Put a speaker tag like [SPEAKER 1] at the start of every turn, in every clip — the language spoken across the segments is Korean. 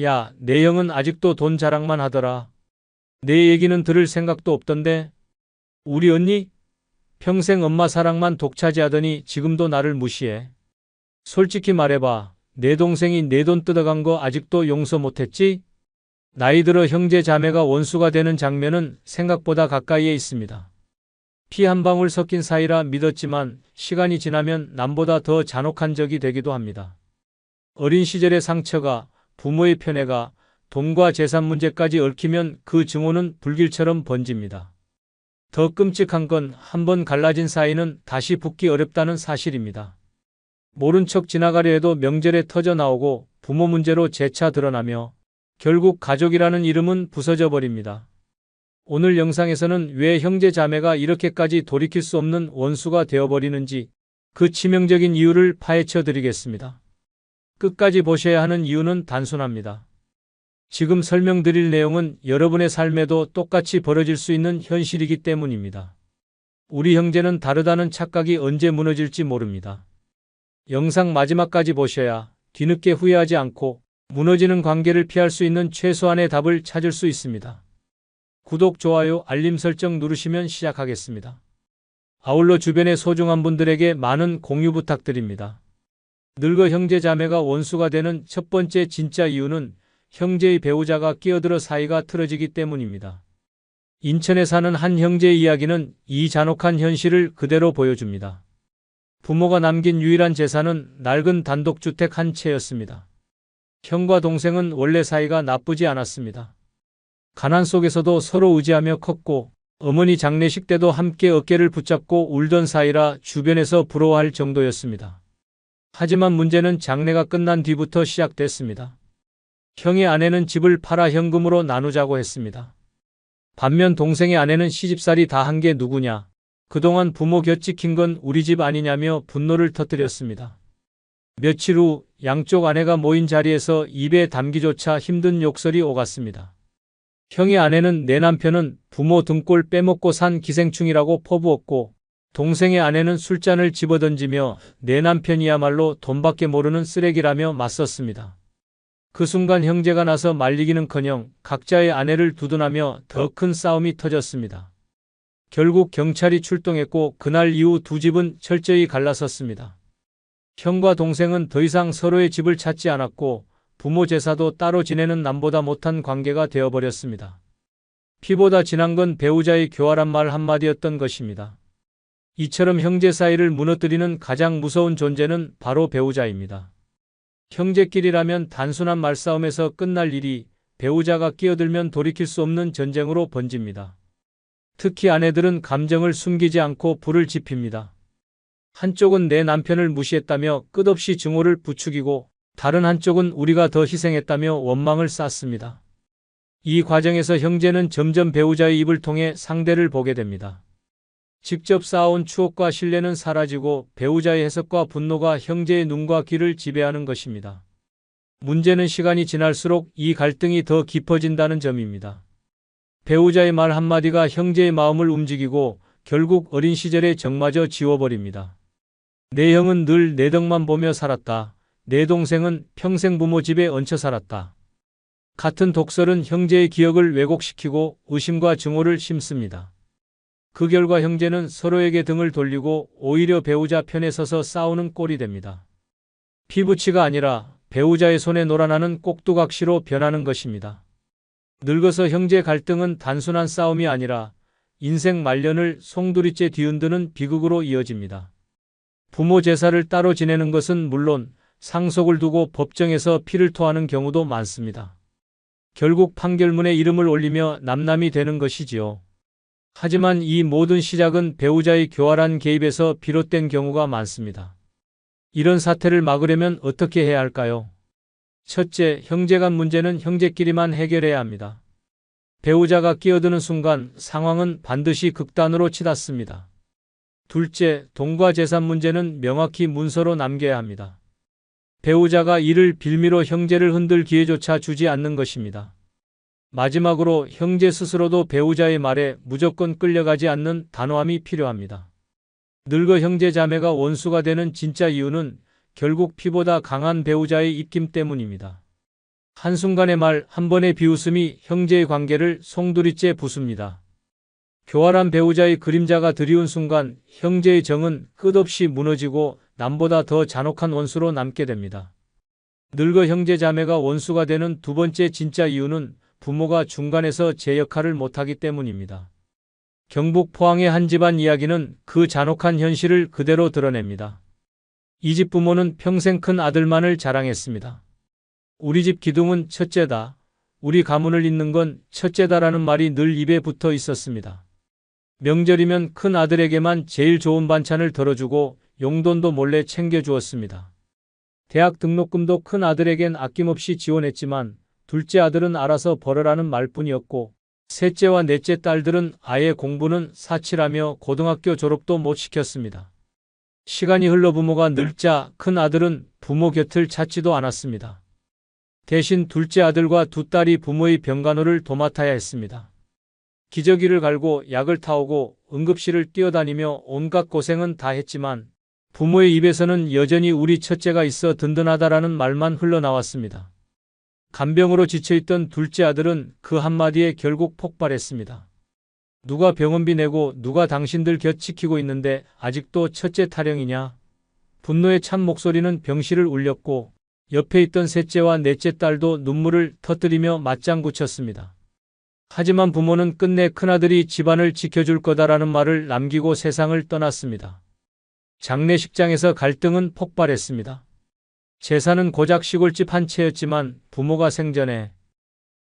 [SPEAKER 1] 야, 내 형은 아직도 돈 자랑만 하더라. 내 얘기는 들을 생각도 없던데. 우리 언니? 평생 엄마 사랑만 독차지하더니 지금도 나를 무시해. 솔직히 말해봐. 내 동생이 내 돈 뜯어간 거 아직도 용서 못했지? 나이 들어 형제 자매가 원수가 되는 장면은 생각보다 가까이에 있습니다. 피 한 방울 섞인 사이라 믿었지만 시간이 지나면 남보다 더 잔혹한 적이 되기도 합니다. 어린 시절의 상처가, 부모의 편애가, 돈과 재산 문제까지 얽히면 그 증오는 불길처럼 번집니다. 더 끔찍한 건 한 번 갈라진 사이는 다시 붙기 어렵다는 사실입니다. 모른 척 지나가려 해도 명절에 터져 나오고 부모 문제로 재차 드러나며 결국 가족이라는 이름은 부서져 버립니다. 오늘 영상에서는 왜 형제 자매가 이렇게까지 돌이킬 수 없는 원수가 되어버리는지 그 치명적인 이유를 파헤쳐 드리겠습니다. 끝까지 보셔야 하는 이유는 단순합니다. 지금 설명드릴 내용은 여러분의 삶에도 똑같이 벌어질 수 있는 현실이기 때문입니다. 우리 형제는 다르다는 착각이 언제 무너질지 모릅니다. 영상 마지막까지 보셔야 뒤늦게 후회하지 않고 무너지는 관계를 피할 수 있는 최소한의 답을 찾을 수 있습니다. 구독, 좋아요, 알림 설정 누르시면 시작하겠습니다. 아울러 주변의 소중한 분들에게 많은 공유 부탁드립니다. 늙어 형제 자매가 원수가 되는 첫 번째 진짜 이유는 형제의 배우자가 끼어들어 사이가 틀어지기 때문입니다. 인천에 사는 한 형제의 이야기는 이 잔혹한 현실을 그대로 보여줍니다. 부모가 남긴 유일한 재산은 낡은 단독주택 한 채였습니다. 형과 동생은 원래 사이가 나쁘지 않았습니다. 가난 속에서도 서로 의지하며 컸고 어머니 장례식 때도 함께 어깨를 붙잡고 울던 사이라 주변에서 부러워할 정도였습니다. 하지만 문제는 장례가 끝난 뒤부터 시작됐습니다. 형의 아내는 집을 팔아 현금으로 나누자고 했습니다. 반면 동생의 아내는 시집살이 다 한 게 누구냐, 그동안 부모 곁 지킨 건 우리 집 아니냐며 분노를 터뜨렸습니다. 며칠 후 양쪽 아내가 모인 자리에서 입에 담기조차 힘든 욕설이 오갔습니다. 형의 아내는 내 남편은 부모 등골 빼먹고 산 기생충이라고 퍼부었고, 동생의 아내는 술잔을 집어던지며 내 남편이야말로 돈밖에 모르는 쓰레기라며 맞섰습니다. 그 순간 형제가 나서 말리기는커녕 각자의 아내를 두둔하며 더 큰 싸움이 터졌습니다. 결국 경찰이 출동했고 그날 이후 두 집은 철저히 갈라섰습니다. 형과 동생은 더 이상 서로의 집을 찾지 않았고 부모 제사도 따로 지내는 남보다 못한 관계가 되어버렸습니다. 피보다 진한 건 배우자의 교활한 말 한마디였던 것입니다. 이처럼 형제 사이를 무너뜨리는 가장 무서운 존재는 바로 배우자입니다. 형제끼리라면 단순한 말싸움에서 끝날 일이 배우자가 끼어들면 돌이킬 수 없는 전쟁으로 번집니다. 특히 아내들은 감정을 숨기지 않고 불을 지핍니다. 한쪽은 내 남편을 무시했다며 끝없이 증오를 부추기고 다른 한쪽은 우리가 더 희생했다며 원망을 쌓습니다. 이 과정에서 형제는 점점 배우자의 입을 통해 상대를 보게 됩니다. 직접 쌓아온 추억과 신뢰는 사라지고 배우자의 해석과 분노가 형제의 눈과 귀를 지배하는 것입니다. 문제는 시간이 지날수록 이 갈등이 더 깊어진다는 점입니다. 배우자의 말 한마디가 형제의 마음을 움직이고 결국 어린 시절의 정마저 지워버립니다. 내 형은 늘 내 덕만 보며 살았다. 내 동생은 평생 부모 집에 얹혀 살았다. 같은 독설은 형제의 기억을 왜곡시키고 의심과 증오를 심습니다. 그 결과 형제는 서로에게 등을 돌리고 오히려 배우자 편에 서서 싸우는 꼴이 됩니다. 피부치가 아니라 배우자의 손에 놀아나는 꼭두각시로 변하는 것입니다. 늙어서 형제 갈등은 단순한 싸움이 아니라 인생 말년을 송두리째 뒤흔드는 비극으로 이어집니다. 부모 제사를 따로 지내는 것은 물론 상속을 두고 법정에서 피를 토하는 경우도 많습니다. 결국 판결문에 이름을 올리며 남남이 되는 것이지요. 하지만 이 모든 시작은 배우자의 교활한 개입에서 비롯된 경우가 많습니다. 이런 사태를 막으려면 어떻게 해야 할까요? 첫째, 형제 간 문제는 형제끼리만 해결해야 합니다. 배우자가 끼어드는 순간 상황은 반드시 극단으로 치닫습니다. 둘째, 돈과 재산 문제는 명확히 문서로 남겨야 합니다. 배우자가 이를 빌미로 형제를 흔들 기회조차 주지 않는 것입니다. 마지막으로 형제 스스로도 배우자의 말에 무조건 끌려가지 않는 단호함이 필요합니다. 늙어 형제 자매가 원수가 되는 진짜 이유는 결국 피보다 강한 배우자의 입김 때문입니다. 한순간의 말 한 번의 비웃음이 형제의 관계를 송두리째 부숩니다. 교활한 배우자의 그림자가 드리운 순간 형제의 정은 끝없이 무너지고 남보다 더 잔혹한 원수로 남게 됩니다. 늙어 형제 자매가 원수가 되는 두 번째 진짜 이유는 부모가 중간에서 제 역할을 못하기 때문입니다. 경북 포항의 한 집안 이야기는 그 잔혹한 현실을 그대로 드러냅니다. 이 집 부모는 평생 큰 아들만을 자랑했습니다. 우리 집 기둥은 첫째다. 우리 가문을 잇는 건 첫째다라는 말이 늘 입에 붙어 있었습니다. 명절이면 큰 아들에게만 제일 좋은 반찬을 덜어주고 용돈도 몰래 챙겨주었습니다. 대학 등록금도 큰 아들에겐 아낌없이 지원했지만 둘째 아들은 알아서 벌어라는 말뿐이었고 셋째와 넷째 딸들은 아예 공부는 사치라며 고등학교 졸업도 못 시켰습니다. 시간이 흘러 부모가 늙자 큰 아들은 부모 곁을 찾지도 않았습니다. 대신 둘째 아들과 두 딸이 부모의 병간호를 도맡아야 했습니다. 기저귀를 갈고 약을 타오고 응급실을 뛰어다니며 온갖 고생은 다 했지만 부모의 입에서는 여전히 우리 첫째가 있어 든든하다라는 말만 흘러나왔습니다. 간병으로 지쳐있던 둘째 아들은 그 한마디에 결국 폭발했습니다. 누가 병원비 내고 누가 당신들 곁 지키고 있는데 아직도 첫째 타령이냐? 분노에 찬 목소리는 병실을 울렸고 옆에 있던 셋째와 넷째 딸도 눈물을 터뜨리며 맞장구 쳤습니다. 하지만 부모는 끝내 큰아들이 집안을 지켜줄 거다라는 말을 남기고 세상을 떠났습니다. 장례식장에서 갈등은 폭발했습니다. 재산은 고작 시골집 한 채였지만 부모가 생전에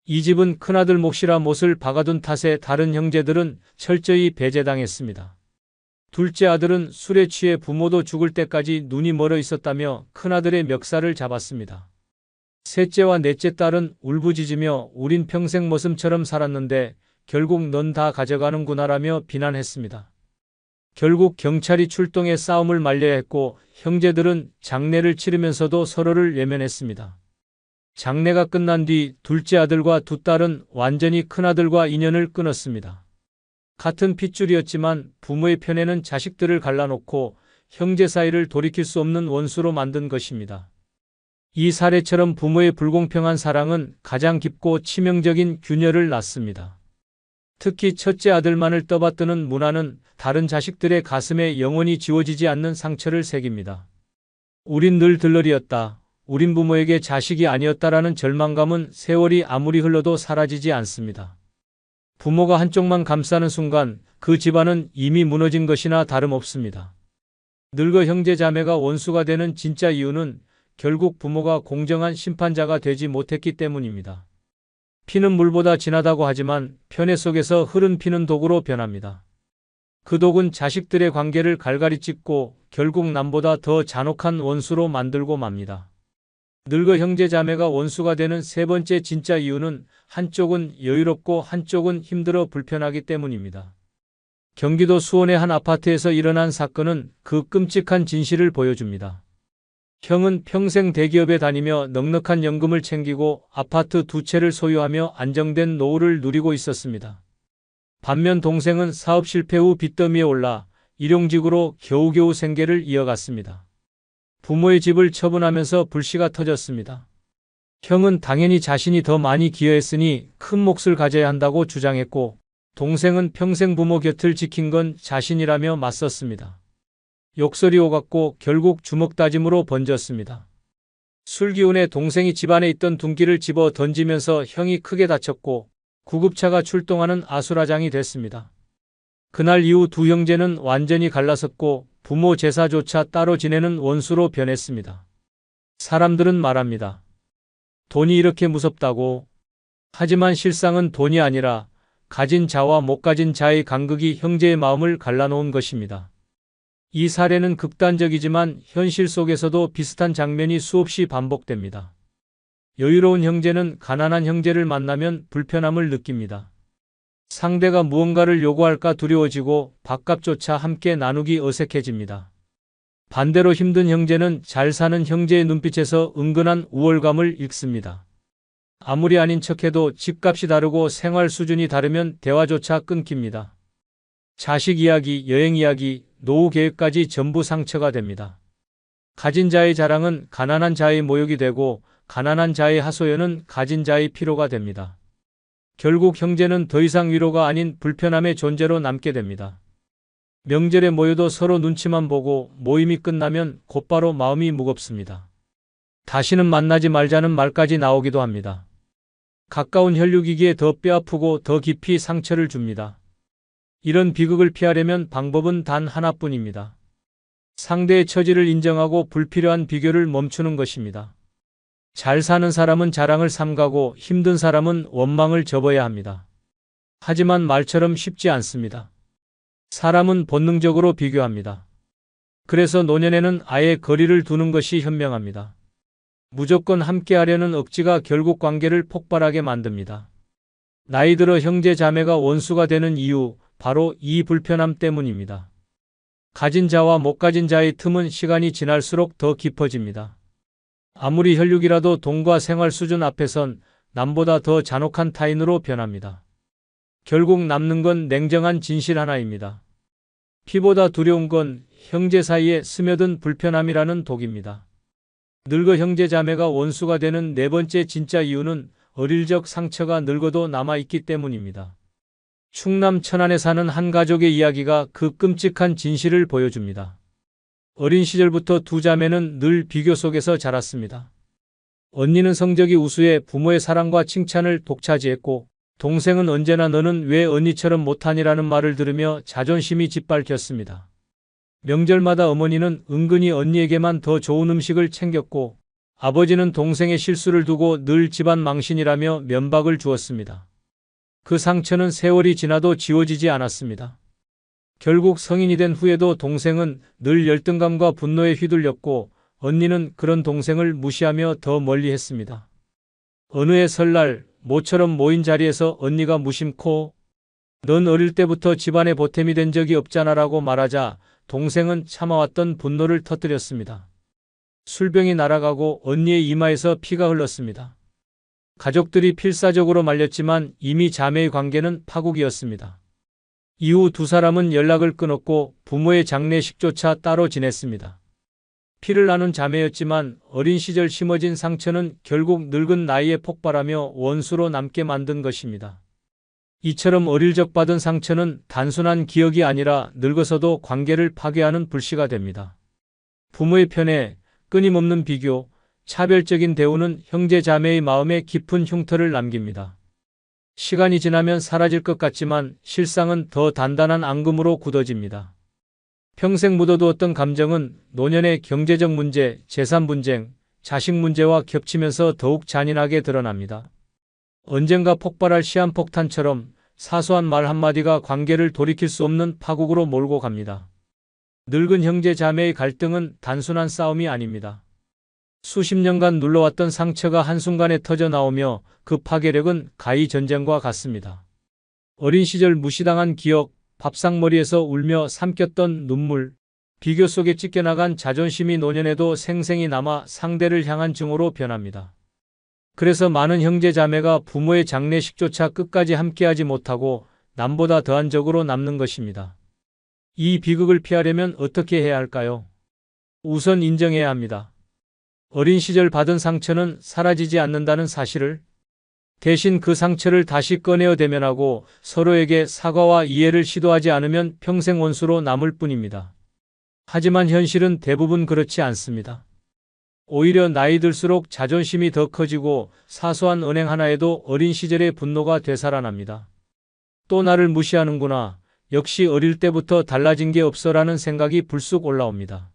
[SPEAKER 1] 이 집은 큰아들 몫이라 못을 박아둔 탓에 다른 형제들은 철저히 배제당했습니다. 둘째 아들은 술에 취해 부모도 죽을 때까지 눈이 멀어 있었다며 큰아들의 멱살을 잡았습니다. 셋째와 넷째 딸은 울부짖으며 우린 평생 머슴처럼 살았는데 결국 넌 다 가져가는구나라며 비난했습니다. 결국 경찰이 출동해 싸움을 말려야 했고 형제들은 장례를 치르면서도 서로를 외면했습니다. 장례가 끝난 뒤 둘째 아들과 두 딸은 완전히 큰아들과 인연을 끊었습니다. 같은 핏줄이었지만 부모의 편에는 자식들을 갈라놓고 형제 사이를 돌이킬 수 없는 원수로 만든 것입니다. 이 사례처럼 부모의 불공평한 사랑은 가장 깊고 치명적인 균열을 낳습니다. 특히 첫째 아들만을 떠받드는 문화는 다른 자식들의 가슴에 영원히 지워지지 않는 상처를 새깁니다. 우린 늘 들러리였다. 우린 부모에게 자식이 아니었다라는 절망감은 세월이 아무리 흘러도 사라지지 않습니다. 부모가 한쪽만 감싸는 순간 그 집안은 이미 무너진 것이나 다름없습니다. 늙어 형제 자매가 원수가 되는 진짜 이유는 결국 부모가 공정한 심판자가 되지 못했기 때문입니다. 피는 물보다 진하다고 하지만 편애 속에서 흐른 피는 독으로 변합니다. 그 독은 자식들의 관계를 갈갈이 찢고 결국 남보다 더 잔혹한 원수로 만들고 맙니다. 늙어 형제 자매가 원수가 되는 세 번째 진짜 이유는 한쪽은 여유롭고 한쪽은 힘들어 불편하기 때문입니다. 경기도 수원의 한 아파트에서 일어난 사건은 그 끔찍한 진실을 보여줍니다. 형은 평생 대기업에 다니며 넉넉한 연금을 챙기고 아파트 두 채를 소유하며 안정된 노후를 누리고 있었습니다. 반면 동생은 사업 실패 후 빚더미에 올라 일용직으로 겨우겨우 생계를 이어갔습니다. 부모의 집을 처분하면서 불씨가 터졌습니다. 형은 당연히 자신이 더 많이 기여했으니 큰 몫을 가져야 한다고 주장했고 동생은 평생 부모 곁을 지킨 건 자신이라며 맞섰습니다. 욕설이 오갔고 결국 주먹다짐으로 번졌습니다. 술 기운에 동생이 집안에 있던 둔기를 집어 던지면서 형이 크게 다쳤고 구급차가 출동하는 아수라장이 됐습니다. 그날 이후 두 형제는 완전히 갈라섰고 부모 제사조차 따로 지내는 원수로 변했습니다. 사람들은 말합니다. 돈이 이렇게 무섭다고. 하지만 실상은 돈이 아니라 가진 자와 못 가진 자의 간극이 형제의 마음을 갈라놓은 것입니다. 이 사례는 극단적이지만 현실 속에서도 비슷한 장면이 수없이 반복됩니다. 여유로운 형제는 가난한 형제를 만나면 불편함을 느낍니다. 상대가 무언가를 요구할까 두려워지고 밥값조차 함께 나누기 어색해집니다. 반대로 힘든 형제는 잘 사는 형제의 눈빛에서 은근한 우월감을 읽습니다. 아무리 아닌 척해도 집값이 다르고 생활 수준이 다르면 대화조차 끊깁니다. 자식 이야기, 여행 이야기, 노후 계획까지 전부 상처가 됩니다. 가진 자의 자랑은 가난한 자의 모욕이 되고 가난한 자의 하소연은 가진 자의 피로가 됩니다. 결국 형제는 더 이상 위로가 아닌 불편함의 존재로 남게 됩니다. 명절에 모여도 서로 눈치만 보고 모임이 끝나면 곧바로 마음이 무겁습니다. 다시는 만나지 말자는 말까지 나오기도 합니다. 가까운 혈육이기에 더 뼈아프고 더 깊이 상처를 줍니다. 이런 비극을 피하려면 방법은 단 하나뿐입니다. 상대의 처지를 인정하고 불필요한 비교를 멈추는 것입니다. 잘 사는 사람은 자랑을 삼가고 힘든 사람은 원망을 접어야 합니다. 하지만 말처럼 쉽지 않습니다. 사람은 본능적으로 비교합니다. 그래서 노년에는 아예 거리를 두는 것이 현명합니다. 무조건 함께하려는 억지가 결국 관계를 폭발하게 만듭니다. 나이 들어 형제 자매가 원수가 되는 이유, 바로 이 불편함 때문입니다. 가진 자와 못 가진 자의 틈은 시간이 지날수록 더 깊어집니다. 아무리 혈육이라도 돈과 생활 수준 앞에선 남보다 더 잔혹한 타인으로 변합니다. 결국 남는 건 냉정한 진실 하나입니다. 피보다 두려운 건 형제 사이에 스며든 불편함이라는 독입니다. 늙어 형제 자매가 원수가 되는 네 번째 진짜 이유는 어릴 적 상처가 늙어도 남아있기 때문입니다. 충남 천안에 사는 한 가족의 이야기가 그 끔찍한 진실을 보여줍니다. 어린 시절부터 두 자매는 늘 비교 속에서 자랐습니다. 언니는 성적이 우수해 부모의 사랑과 칭찬을 독차지했고, 동생은 언제나 너는 왜 언니처럼 못하니라는 말을 들으며 자존심이 짓밟혔습니다. 명절마다 어머니는 은근히 언니에게만 더 좋은 음식을 챙겼고, 아버지는 동생의 실수를 두고 늘 집안 망신이라며 면박을 주었습니다. 그 상처는 세월이 지나도 지워지지 않았습니다. 결국 성인이 된 후에도 동생은 늘 열등감과 분노에 휘둘렸고, 언니는 그런 동생을 무시하며 더 멀리 했습니다. 어느 해 설날, 모처럼 모인 자리에서 언니가 무심코 "넌 어릴 때부터 집안의 보탬이 된 적이 없잖아라고 말하자 동생은 참아왔던 분노를 터뜨렸습니다. 술병이 날아가고 언니의 이마에서 피가 흘렀습니다. 가족들이 필사적으로 말렸지만 이미 자매의 관계는 파국이었습니다. 이후 두 사람은 연락을 끊었고 부모의 장례식조차 따로 지냈습니다. 피를 나눈 자매였지만 어린 시절 심어진 상처는 결국 늙은 나이에 폭발하며 원수로 남게 만든 것입니다. 이처럼 어릴 적 받은 상처는 단순한 기억이 아니라 늙어서도 관계를 파괴하는 불씨가 됩니다. 부모의 편애, 끊임없는 비교, 차별적인 대우는 형제 자매의 마음에 깊은 흉터를 남깁니다. 시간이 지나면 사라질 것 같지만 실상은 더 단단한 앙금으로 굳어집니다. 평생 묻어두었던 감정은 노년의 경제적 문제, 재산 분쟁, 자식 문제와 겹치면서 더욱 잔인하게 드러납니다. 언젠가 폭발할 시한폭탄처럼 사소한 말 한마디가 관계를 돌이킬 수 없는 파국으로 몰고 갑니다. 늙은 형제 자매의 갈등은 단순한 싸움이 아닙니다. 수십 년간 눌러왔던 상처가 한순간에 터져 나오며 그 파괴력은 가히 전쟁과 같습니다. 어린 시절 무시당한 기억, 밥상머리에서 울며 삼켰던 눈물, 비교 속에 찢겨나간 자존심이 노년에도 생생히 남아 상대를 향한 증오로 변합니다. 그래서 많은 형제 자매가 부모의 장례식조차 끝까지 함께하지 못하고 남보다 더한 적으로 남는 것입니다. 이 비극을 피하려면 어떻게 해야 할까요? 우선 인정해야 합니다. 어린 시절 받은 상처는 사라지지 않는다는 사실을, 대신 그 상처를 다시 꺼내어 대면하고 서로에게 사과와 이해를 시도하지 않으면 평생 원수로 남을 뿐입니다. 하지만 현실은 대부분 그렇지 않습니다. 오히려 나이 들수록 자존심이 더 커지고 사소한 언행 하나에도 어린 시절의 분노가 되살아납니다. 또 나를 무시하는구나. 역시 어릴 때부터 달라진 게 없어라는 생각이 불쑥 올라옵니다.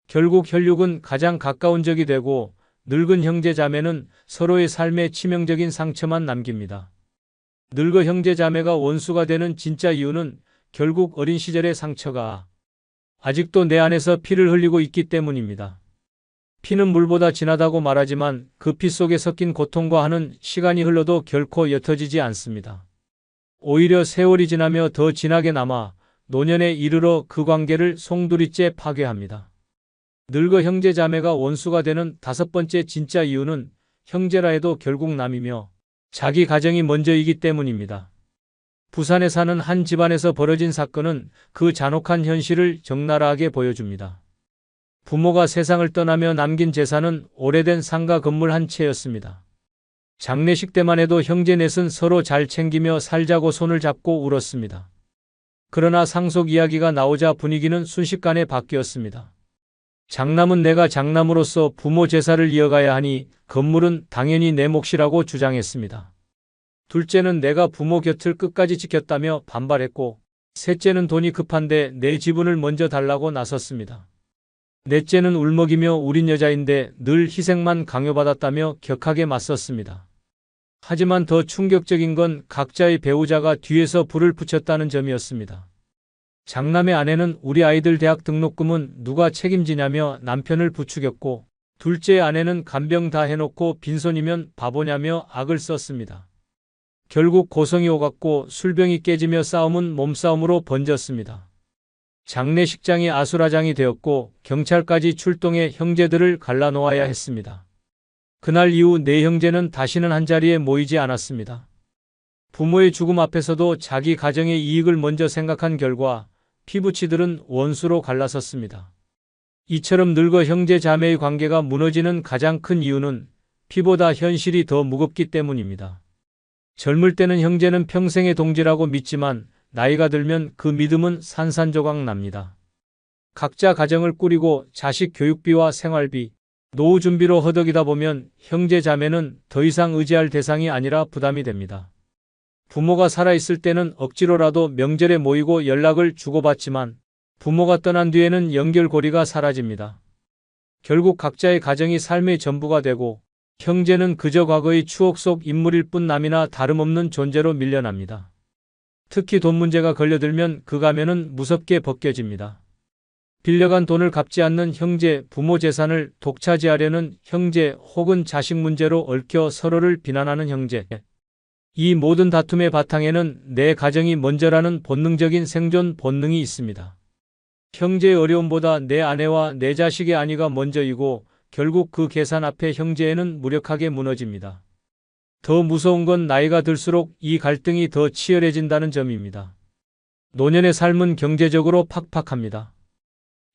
[SPEAKER 1] 결국 혈육은 가장 가까운 적이 되고 늙은 형제 자매는 서로의 삶에 치명적인 상처만 남깁니다. 늙어 형제 자매가 원수가 되는 진짜 이유는 결국 어린 시절의 상처가 아직도 내 안에서 피를 흘리고 있기 때문입니다. 피는 물보다 진하다고 말하지만 그 피 속에 섞인 고통과 한은 시간이 흘러도 결코 옅어지지 않습니다. 오히려 세월이 지나며 더 진하게 남아 노년에 이르러 그 관계를 송두리째 파괴합니다. 늙어 형제 자매가 원수가 되는 다섯 번째 진짜 이유는 형제라 해도 결국 남이며 자기 가정이 먼저이기 때문입니다. 부산에 사는 한 집안에서 벌어진 사건은 그 잔혹한 현실을 적나라하게 보여줍니다. 부모가 세상을 떠나며 남긴 재산은 오래된 상가 건물 한 채였습니다. 장례식 때만 해도 형제 넷은 서로 잘 챙기며 살자고 손을 잡고 울었습니다. 그러나 상속 이야기가 나오자 분위기는 순식간에 바뀌었습니다. 장남은 내가 장남으로서 부모 제사를 이어가야 하니 건물은 당연히 내 몫이라고 주장했습니다. 둘째는 내가 부모 곁을 끝까지 지켰다며 반발했고, 셋째는 돈이 급한데 내 지분을 먼저 달라고 나섰습니다. 넷째는 울먹이며 우린 여자인데 늘 희생만 강요받았다며 격하게 맞섰습니다. 하지만 더 충격적인 건 각자의 배우자가 뒤에서 불을 붙였다는 점이었습니다. 장남의 아내는 우리 아이들 대학 등록금은 누가 책임지냐며 남편을 부추겼고, 둘째 아내는 간병 다 해놓고 빈손이면 바보냐며 악을 썼습니다. 결국 고성이 오갔고 술병이 깨지며 싸움은 몸싸움으로 번졌습니다. 장례식장이 아수라장이 되었고 경찰까지 출동해 형제들을 갈라놓아야 했습니다. 그날 이후 네 형제는 다시는 한자리에 모이지 않았습니다. 부모의 죽음 앞에서도 자기 가정의 이익을 먼저 생각한 결과 피부치들은 원수로 갈라섰습니다. 이처럼 늙어 형제 자매의 관계가 무너지는 가장 큰 이유는 피보다 현실이 더 무겁기 때문입니다. 젊을 때는 형제는 평생의 동지라고 믿지만 나이가 들면 그 믿음은 산산조각 납니다. 각자 가정을 꾸리고 자식 교육비와 생활비, 노후 준비로 허덕이다 보면 형제 자매는 더 이상 의지할 대상이 아니라 부담이 됩니다. 부모가 살아있을 때는 억지로라도 명절에 모이고 연락을 주고받지만 부모가 떠난 뒤에는 연결고리가 사라집니다. 결국 각자의 가정이 삶의 전부가 되고 형제는 그저 과거의 추억 속 인물일 뿐 남이나 다름없는 존재로 밀려납니다. 특히 돈 문제가 걸려들면 그 가면은 무섭게 벗겨집니다. 빌려간 돈을 갚지 않는 형제, 부모 재산을 독차지하려는 형제 혹은 자식 문제로 얽혀 서로를 비난하는 형제. 이 모든 다툼의 바탕에는 내 가정이 먼저라는 본능적인 생존 본능이 있습니다. 형제의 어려움보다 내 아내와 내 자식의 안위가 먼저이고 결국 그 계산 앞에 형제애는 무력하게 무너집니다. 더 무서운 건 나이가 들수록 이 갈등이 더 치열해진다는 점입니다. 노년의 삶은 경제적으로 팍팍합니다.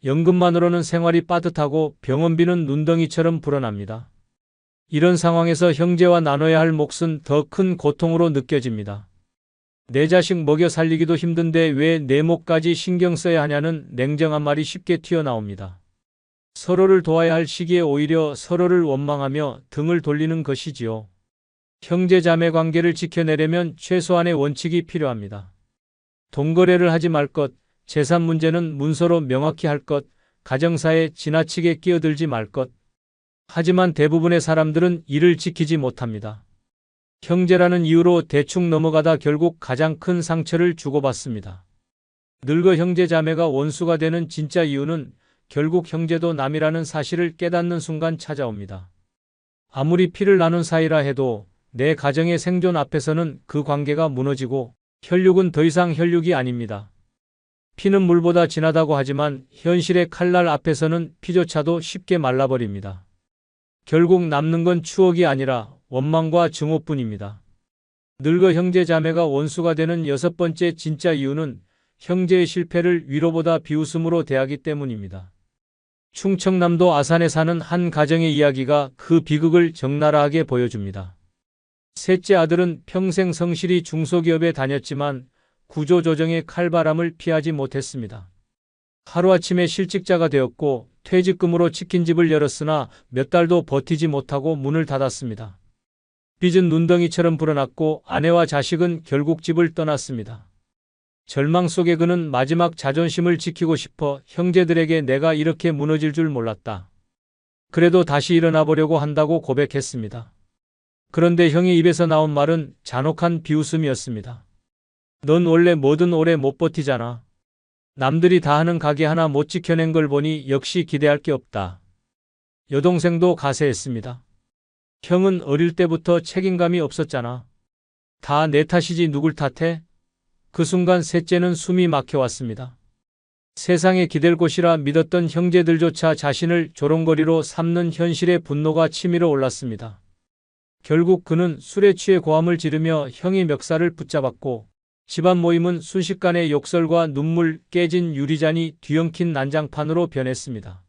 [SPEAKER 1] 연금만으로는 생활이 빠듯하고 병원비는 눈덩이처럼 불어납니다. 이런 상황에서 형제와 나눠야 할 몫은 더 큰 고통으로 느껴집니다. 내 자식 먹여 살리기도 힘든데 왜 내 몫까지 신경 써야 하냐는 냉정한 말이 쉽게 튀어나옵니다. 서로를 도와야 할 시기에 오히려 서로를 원망하며 등을 돌리는 것이지요. 형제 자매 관계를 지켜내려면 최소한의 원칙이 필요합니다. 돈거래를 하지 말 것, 재산 문제는 문서로 명확히 할 것, 가정사에 지나치게 끼어들지 말 것. 하지만 대부분의 사람들은 이를 지키지 못합니다. 형제라는 이유로 대충 넘어가다 결국 가장 큰 상처를 주고받습니다. 늙어 형제 자매가 원수가 되는 진짜 이유는 결국 형제도 남이라는 사실을 깨닫는 순간 찾아옵니다. 아무리 피를 나눈 사이라 해도 내 가정의 생존 앞에서는 그 관계가 무너지고 혈육은 더 이상 혈육이 아닙니다. 피는 물보다 진하다고 하지만 현실의 칼날 앞에서는 피조차도 쉽게 말라버립니다. 결국 남는 건 추억이 아니라 원망과 증오뿐입니다. 늙어 형제 자매가 원수가 되는 여섯 번째 진짜 이유는 형제의 실패를 위로보다 비웃음으로 대하기 때문입니다. 충청남도 아산에 사는 한 가정의 이야기가 그 비극을 적나라하게 보여줍니다. 셋째 아들은 평생 성실히 중소기업에 다녔지만 구조조정의 칼바람을 피하지 못했습니다. 하루아침에 실직자가 되었고 퇴직금으로 치킨집을 열었으나 몇 달도 버티지 못하고 문을 닫았습니다. 빚은 눈덩이처럼 불어났고 아내와 자식은 결국 집을 떠났습니다. 절망 속에 그는 마지막 자존심을 지키고 싶어 형제들에게 내가 이렇게 무너질 줄 몰랐다. 그래도 다시 일어나 보려고 한다고 고백했습니다. 그런데 형의 입에서 나온 말은 잔혹한 비웃음이었습니다. 넌 원래 뭐든 오래 못 버티잖아. 남들이 다 하는 가게 하나 못 지켜낸 걸 보니 역시 기대할 게 없다. 여동생도 가세했습니다. 형은 어릴 때부터 책임감이 없었잖아. 다 내 탓이지 누굴 탓해? 그 순간 셋째는 숨이 막혀왔습니다. 세상에 기댈 곳이라 믿었던 형제들조차 자신을 조롱거리로 삼는 현실의 분노가 치밀어 올랐습니다. 결국 그는 술에 취해 고함을 지르며 형의 멱살을 붙잡았고 집안 모임은 순식간에 욕설과 눈물, 깨진 유리잔이 뒤엉킨 난장판으로 변했습니다.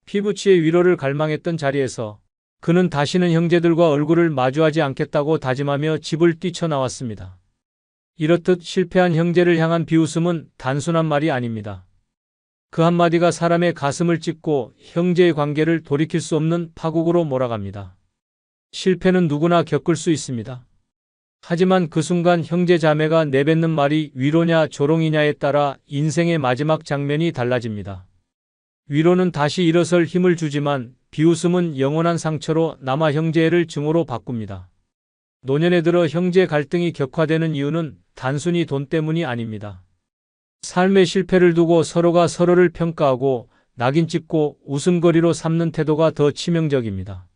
[SPEAKER 1] 피부치의 위로를 갈망했던 자리에서 그는 다시는 형제들과 얼굴을 마주하지 않겠다고 다짐하며 집을 뛰쳐나왔습니다. 이렇듯 실패한 형제를 향한 비웃음은 단순한 말이 아닙니다. 그 한마디가 사람의 가슴을 찢고 형제의 관계를 돌이킬 수 없는 파국으로 몰아갑니다. 실패는 누구나 겪을 수 있습니다. 하지만 그 순간 형제 자매가 내뱉는 말이 위로냐 조롱이냐에 따라 인생의 마지막 장면이 달라집니다. 위로는 다시 일어설 힘을 주지만 비웃음은 영원한 상처로 남아 형제애를 증오로 바꿉니다. 노년에 들어 형제 갈등이 격화되는 이유는 단순히 돈 때문이 아닙니다. 삶의 실패를 두고 서로가 서로를 평가하고 낙인 찍고 웃음거리로 삼는 태도가 더 치명적입니다.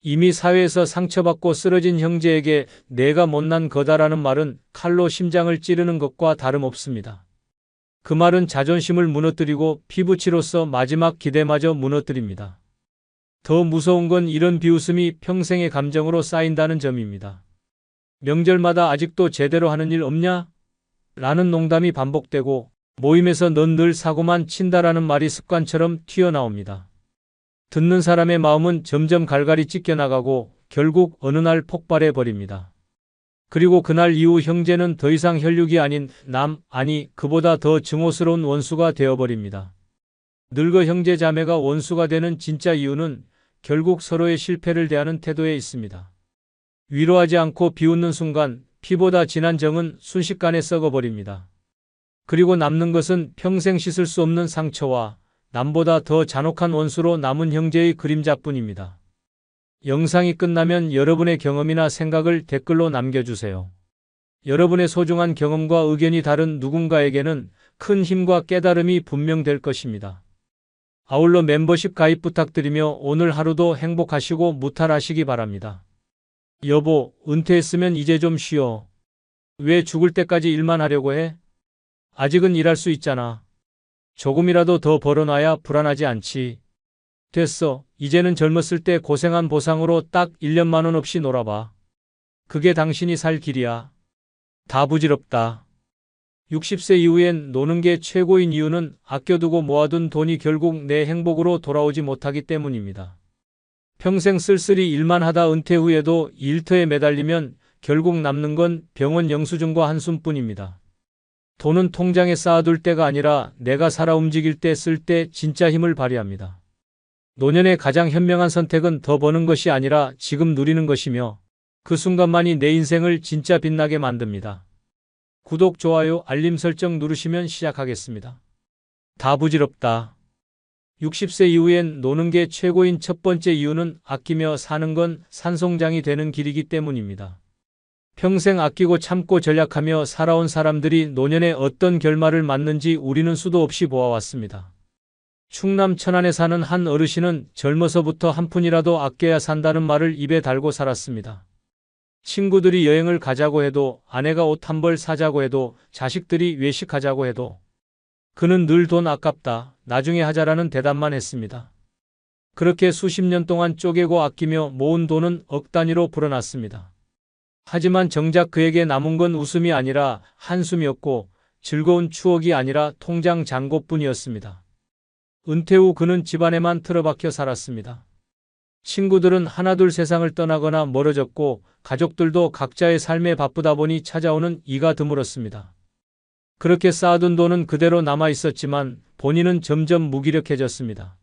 [SPEAKER 1] 이미 사회에서 상처받고 쓰러진 형제에게 내가 못난 거다라는 말은 칼로 심장을 찌르는 것과 다름없습니다. 그 말은 자존심을 무너뜨리고 피부치로서 마지막 기대마저 무너뜨립니다. 더 무서운 건 이런 비웃음이 평생의 감정으로 쌓인다는 점입니다. 명절마다 아직도 제대로 하는 일 없냐? 라는 농담이 반복되고 모임에서 넌 늘 사고만 친다라는 말이 습관처럼 튀어나옵니다. 듣는 사람의 마음은 점점 갈갈이 찢겨나가고 결국 어느 날 폭발해 버립니다. 그리고 그날 이후 형제는 더 이상 혈육이 아닌 아니 그보다 더 증오스러운 원수가 되어버립니다. 늙어 형제 자매가 원수가 되는 진짜 이유는 결국 서로의 실패를 대하는 태도에 있습니다. 위로하지 않고 비웃는 순간 피보다 진한 정은 순식간에 썩어버립니다. 그리고 남는 것은 평생 씻을 수 없는 상처와 남보다 더 잔혹한 원수로 남은 형제의 그림자뿐입니다. 영상이 끝나면 여러분의 경험이나 생각을 댓글로 남겨주세요. 여러분의 소중한 경험과 의견이 다른 누군가에게는 큰 힘과 깨달음이 분명될 것입니다. 아울러 멤버십 가입 부탁드리며 오늘 하루도 행복하시고 무탈하시기 바랍니다. 여보, 은퇴했으면 이제 좀 쉬어. 왜 죽을 때까지 일만 하려고 해? 아직은 일할 수 있잖아. 조금이라도 더 벌어놔야 불안하지 않지. 됐어. 이제는 젊었을 때 고생한 보상으로 딱 1년만 원 없이 놀아봐. 그게 당신이 살 길이야. 다 부질없다. 60세 이후엔 노는 게 최고인 이유는 아껴두고 모아둔 돈이 결국 내 행복으로 돌아오지 못하기 때문입니다. 평생 쓸쓸히 일만 하다 은퇴 후에도 일터에 매달리면 결국 남는 건 병원 영수증과 한숨뿐입니다. 돈은 통장에 쌓아둘 때가 아니라 내가 살아 움직일 때 쓸 때 진짜 힘을 발휘합니다. 노년의 가장 현명한 선택은 더 버는 것이 아니라 지금 누리는 것이며 그 순간만이 내 인생을 진짜 빛나게 만듭니다. 구독, 좋아요, 알림 설정 누르시면 시작하겠습니다. 다 부질없다. 60세 이후엔 노는 게 최고인 첫 번째 이유는 아끼며 사는 건 산송장이 되는 길이기 때문입니다. 평생 아끼고 참고 전략하며 살아온 사람들이 노년에 어떤 결말을 맞는지 우리는 수도 없이 보아왔습니다. 충남 천안에 사는 한 어르신은 젊어서부터 한 푼이라도 아껴야 산다는 말을 입에 달고 살았습니다. 친구들이 여행을 가자고 해도, 아내가 옷 한 벌 사자고 해도, 자식들이 외식하자고 해도 그는 늘 돈 아깝다, 나중에 하자라는 대답만 했습니다. 그렇게 수십 년 동안 쪼개고 아끼며 모은 돈은 억 단위로 불어났습니다. 하지만 정작 그에게 남은 건 웃음이 아니라 한숨이었고 즐거운 추억이 아니라 통장 잔고뿐이었습니다. 은퇴 후 그는 집안에만 틀어박혀 살았습니다. 친구들은 하나둘 세상을 떠나거나 멀어졌고 가족들도 각자의 삶에 바쁘다 보니 찾아오는 이가 드물었습니다. 그렇게 쌓아둔 돈은 그대로 남아 있었지만 본인은 점점 무기력해졌습니다.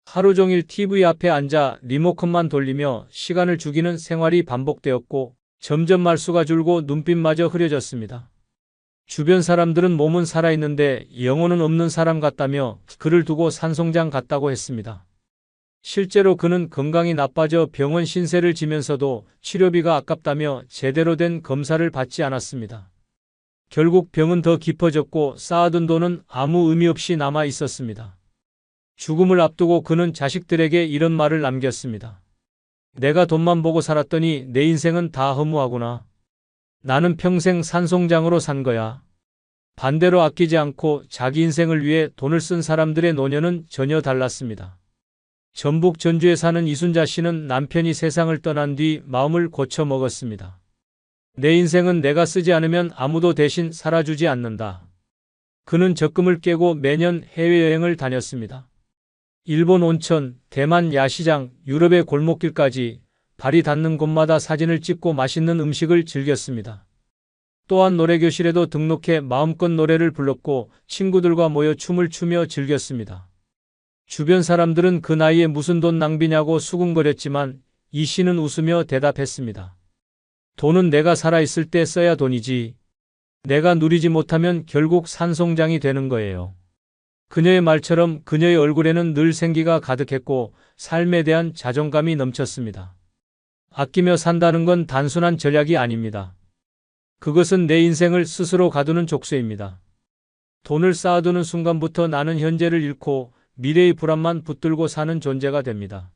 [SPEAKER 1] 하루 종일 TV 앞에 앉아 리모컨만 돌리며 시간을 죽이는 생활이 반복되었고 점점 말수가 줄고 눈빛마저 흐려졌습니다. 주변 사람들은 몸은 살아있는데 영혼은 없는 사람 같다며 그를 두고 산송장 같다고 했습니다. 실제로 그는 건강이 나빠져 병원 신세를 지면서도 치료비가 아깝다며 제대로 된 검사를 받지 않았습니다. 결국 병은 더 깊어졌고 쌓아둔 돈은 아무 의미 없이 남아 있었습니다. 죽음을 앞두고 그는 자식들에게 이런 말을 남겼습니다. 내가 돈만 보고 살았더니 내 인생은 다 허무하구나. 나는 평생 산송장으로 산 거야. 반대로 아끼지 않고 자기 인생을 위해 돈을 쓴 사람들의 노년은 전혀 달랐습니다. 전북 전주에 사는 이순자 씨는 남편이 세상을 떠난 뒤 마음을 고쳐 먹었습니다. 내 인생은 내가 쓰지 않으면 아무도 대신 살아주지 않는다. 그는 적금을 깨고 매년 해외여행을 다녔습니다. 일본 온천, 대만 야시장, 유럽의 골목길까지 발이 닿는 곳마다 사진을 찍고 맛있는 음식을 즐겼습니다. 또한 노래교실에도 등록해 마음껏 노래를 불렀고 친구들과 모여 춤을 추며 즐겼습니다. 주변 사람들은 그 나이에 무슨 돈 낭비냐고 수군거렸지만 이 씨는 웃으며 대답했습니다. 돈은 내가 살아있을 때 써야 돈이지. 내가 누리지 못하면 결국 산송장이 되는 거예요. 그녀의 말처럼 그녀의 얼굴에는 늘 생기가 가득했고 삶에 대한 자존감이 넘쳤습니다. 아끼며 산다는 건 단순한 전략이 아닙니다. 그것은 내 인생을 스스로 가두는 족쇄입니다. 돈을 쌓아두는 순간부터 나는 현재를 잃고 미래의 불안만 붙들고 사는 존재가 됩니다.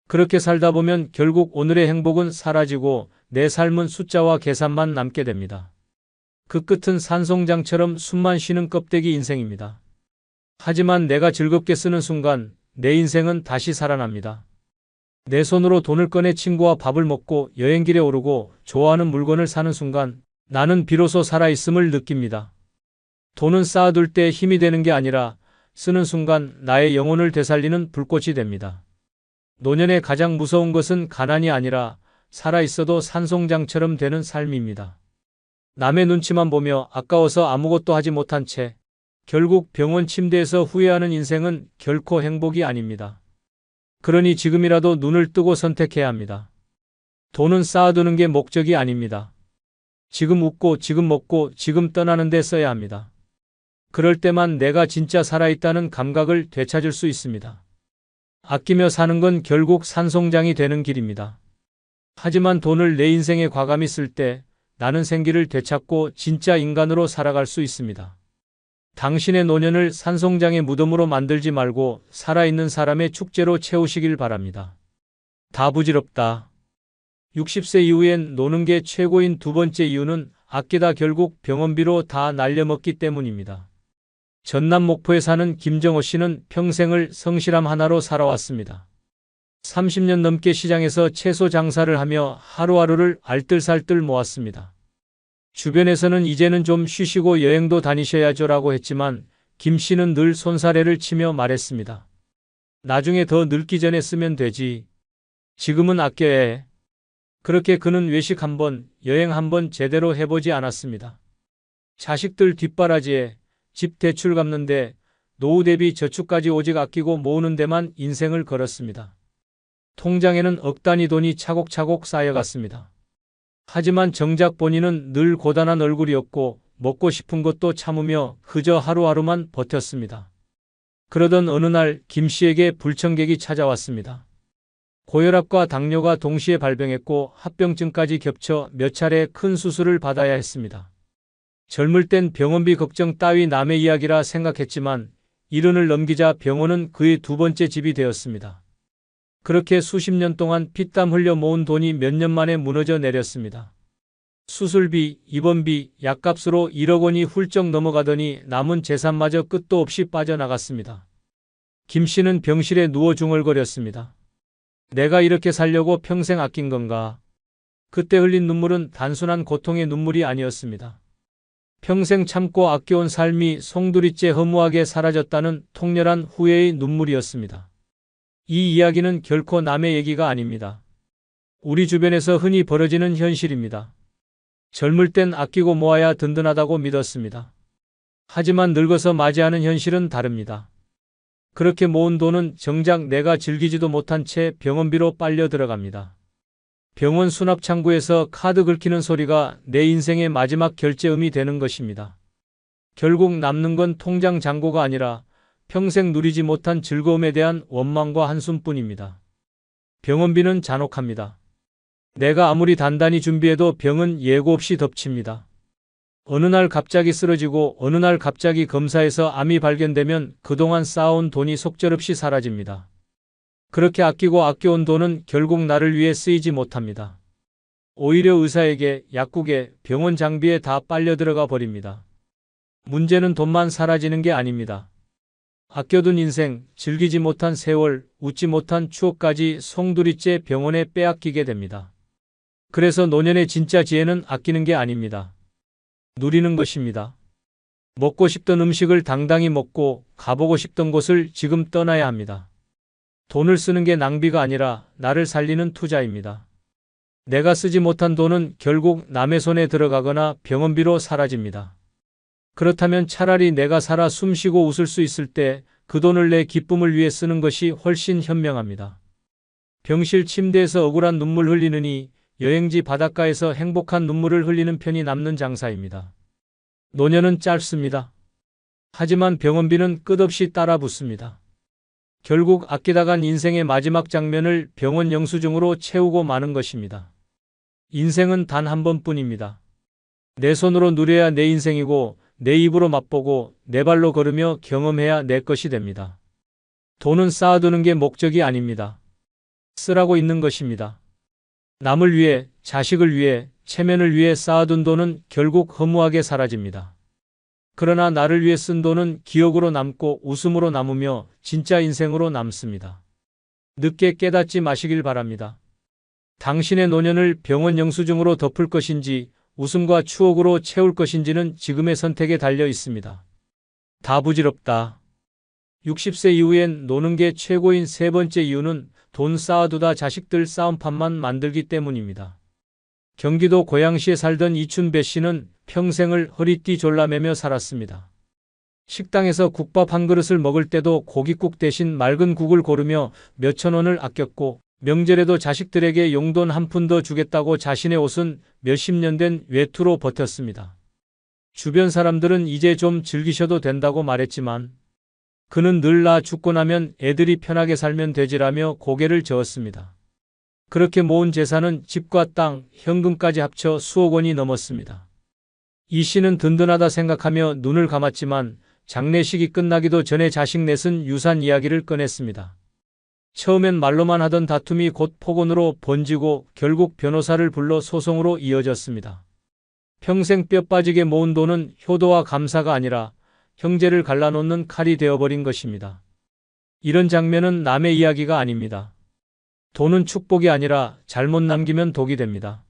[SPEAKER 1] 그렇게 살다 보면 결국 오늘의 행복은 사라지고 내 삶은 숫자와 계산만 남게 됩니다. 그 끝은 산송장처럼 숨만 쉬는 껍데기 인생입니다. 하지만 내가 즐겁게 쓰는 순간 내 인생은 다시 살아납니다. 내 손으로 돈을 꺼내 친구와 밥을 먹고 여행길에 오르고 좋아하는 물건을 사는 순간 나는 비로소 살아있음을 느낍니다. 돈은 쌓아둘 때 힘이 되는 게 아니라 쓰는 순간 나의 영혼을 되살리는 불꽃이 됩니다. 노년의 가장 무서운 것은 가난이 아니라 살아있어도 산송장처럼 되는 삶입니다. 남의 눈치만 보며 아까워서 아무것도 하지 못한 채 결국 병원 침대에서 후회하는 인생은 결코 행복이 아닙니다. 그러니 지금이라도 눈을 뜨고 선택해야 합니다. 돈은 쌓아두는 게 목적이 아닙니다. 지금 웃고 지금 먹고 지금 떠나는 데 써야 합니다. 그럴 때만 내가 진짜 살아있다는 감각을 되찾을 수 있습니다. 아끼며 사는 건 결국 산송장이 되는 길입니다. 하지만 돈을 내 인생에 과감히 쓸 때 나는 생기를 되찾고 진짜 인간으로 살아갈 수 있습니다. 당신의 노년을 산송장의 무덤으로 만들지 말고 살아있는 사람의 축제로 채우시길 바랍니다. 다 부질없다. 60세 이후엔 노는 게 최고인 두 번째 이유는 아끼다 결국 병원비로 다 날려먹기 때문입니다. 전남 목포에 사는 김정호 씨는 평생을 성실함 하나로 살아왔습니다. 30년 넘게 시장에서 채소 장사를 하며 하루하루를 알뜰살뜰 모았습니다. 주변에서는 이제는 좀 쉬시고 여행도 다니셔야죠라고 했지만 김 씨는 늘 손사래를 치며 말했습니다. 나중에 더 늙기 전에 쓰면 되지. 지금은 아껴야 해. 그렇게 그는 외식 한 번, 여행 한 번 제대로 해보지 않았습니다. 자식들 뒷바라지에 집 대출 갚는데 노후 대비 저축까지 오직 아끼고 모으는 데만 인생을 걸었습니다. 통장에는 억 단위 돈이 차곡차곡 쌓여갔습니다. 하지만 정작 본인은 늘 고단한 얼굴이었고 먹고 싶은 것도 참으며 그저 하루하루만 버텼습니다. 그러던 어느 날 김 씨에게 불청객이 찾아왔습니다. 고혈압과 당뇨가 동시에 발병했고 합병증까지 겹쳐 몇 차례 큰 수술을 받아야 했습니다. 젊을 땐 병원비 걱정 따위 남의 이야기라 생각했지만 이른을 넘기자 병원은 그의 두 번째 집이 되었습니다. 그렇게 수십 년 동안 피땀 흘려 모은 돈이 몇 년 만에 무너져 내렸습니다. 수술비, 입원비, 약값으로 1억 원이 훌쩍 넘어가더니 남은 재산마저 끝도 없이 빠져나갔습니다. 김 씨는 병실에 누워 중얼거렸습니다. 내가 이렇게 살려고 평생 아낀 건가? 그때 흘린 눈물은 단순한 고통의 눈물이 아니었습니다. 평생 참고 아껴온 삶이 송두리째 허무하게 사라졌다는 통렬한 후회의 눈물이었습니다. 이 이야기는 결코 남의 얘기가 아닙니다. 우리 주변에서 흔히 벌어지는 현실입니다. 젊을 땐 아끼고 모아야 든든하다고 믿었습니다. 하지만 늙어서 맞이하는 현실은 다릅니다. 그렇게 모은 돈은 정작 내가 즐기지도 못한 채 병원비로 빨려 들어갑니다. 병원 수납창구에서 카드 긁히는 소리가 내 인생의 마지막 결제음이 되는 것입니다. 결국 남는 건 통장 잔고가 아니라 평생 누리지 못한 즐거움에 대한 원망과 한숨뿐입니다. 병원비는 잔혹합니다. 내가 아무리 단단히 준비해도 병은 예고 없이 덮칩니다. 어느 날 갑자기 쓰러지고 어느 날 갑자기 검사에서 암이 발견되면 그동안 쌓아온 돈이 속절없이 사라집니다. 그렇게 아끼고 아껴온 돈은 결국 나를 위해 쓰이지 못합니다. 오히려 의사에게, 약국에, 병원 장비에 다 빨려 들어가 버립니다. 문제는 돈만 사라지는 게 아닙니다. 아껴둔 인생, 즐기지 못한 세월, 웃지 못한 추억까지 송두리째 병원에 빼앗기게 됩니다. 그래서 노년의 진짜 지혜는 아끼는 게 아닙니다. 누리는 것입니다. 먹고 싶던 음식을 당당히 먹고 가보고 싶던 곳을 지금 떠나야 합니다. 돈을 쓰는 게 낭비가 아니라 나를 살리는 투자입니다. 내가 쓰지 못한 돈은 결국 남의 손에 들어가거나 병원비로 사라집니다. 그렇다면 차라리 내가 살아 숨쉬고 웃을 수 있을 때 그 돈을 내 기쁨을 위해 쓰는 것이 훨씬 현명합니다. 병실 침대에서 억울한 눈물 흘리느니 여행지 바닷가에서 행복한 눈물을 흘리는 편이 남는 장사입니다. 노년은 짧습니다. 하지만 병원비는 끝없이 따라붙습니다. 결국 아끼다 간 인생의 마지막 장면을 병원 영수증으로 채우고 마는 것입니다. 인생은 단 한 번뿐입니다. 내 손으로 누려야 내 인생이고 내 입으로 맛보고 내 발로 걸으며 경험해야 내 것이 됩니다. 돈은 쌓아두는 게 목적이 아닙니다. 쓰라고 있는 것입니다. 남을 위해, 자식을 위해, 체면을 위해 쌓아둔 돈은 결국 허무하게 사라집니다. 그러나 나를 위해 쓴 돈은 기억으로 남고 웃음으로 남으며 진짜 인생으로 남습니다. 늦게 깨닫지 마시길 바랍니다. 당신의 노년을 병원 영수증으로 덮을 것인지 웃음과 추억으로 채울 것인지는 지금의 선택에 달려 있습니다. 다 부질없다. 60세 이후엔 노는 게 최고인 세 번째 이유는 돈 쌓아두다 자식들 싸움판만 만들기 때문입니다. 경기도 고양시에 살던 이춘배 씨는 평생을 허리띠 졸라매며 살았습니다. 식당에서 국밥 한 그릇을 먹을 때도 고깃국 대신 맑은 국을 고르며 몇천 원을 아꼈고 명절에도 자식들에게 용돈 한 푼 더 주겠다고 자신의 옷은 몇십 년 된 외투로 버텼습니다. 주변 사람들은 이제 좀 즐기셔도 된다고 말했지만 그는 늘 나 죽고 나면 애들이 편하게 살면 되지라며 고개를 저었습니다. 그렇게 모은 재산은 집과 땅, 현금까지 합쳐 수억 원이 넘었습니다. 이 씨는 든든하다 생각하며 눈을 감았지만 장례식이 끝나기도 전에 자식 넷은 유산 이야기를 꺼냈습니다. 처음엔 말로만 하던 다툼이 곧 폭언으로 번지고 결국 변호사를 불러 소송으로 이어졌습니다. 평생 뼈 빠지게 모은 돈은 효도와 감사가 아니라 형제를 갈라놓는 칼이 되어버린 것입니다. 이런 장면은 남의 이야기가 아닙니다. 돈은 축복이 아니라 잘못 남기면 독이 됩니다.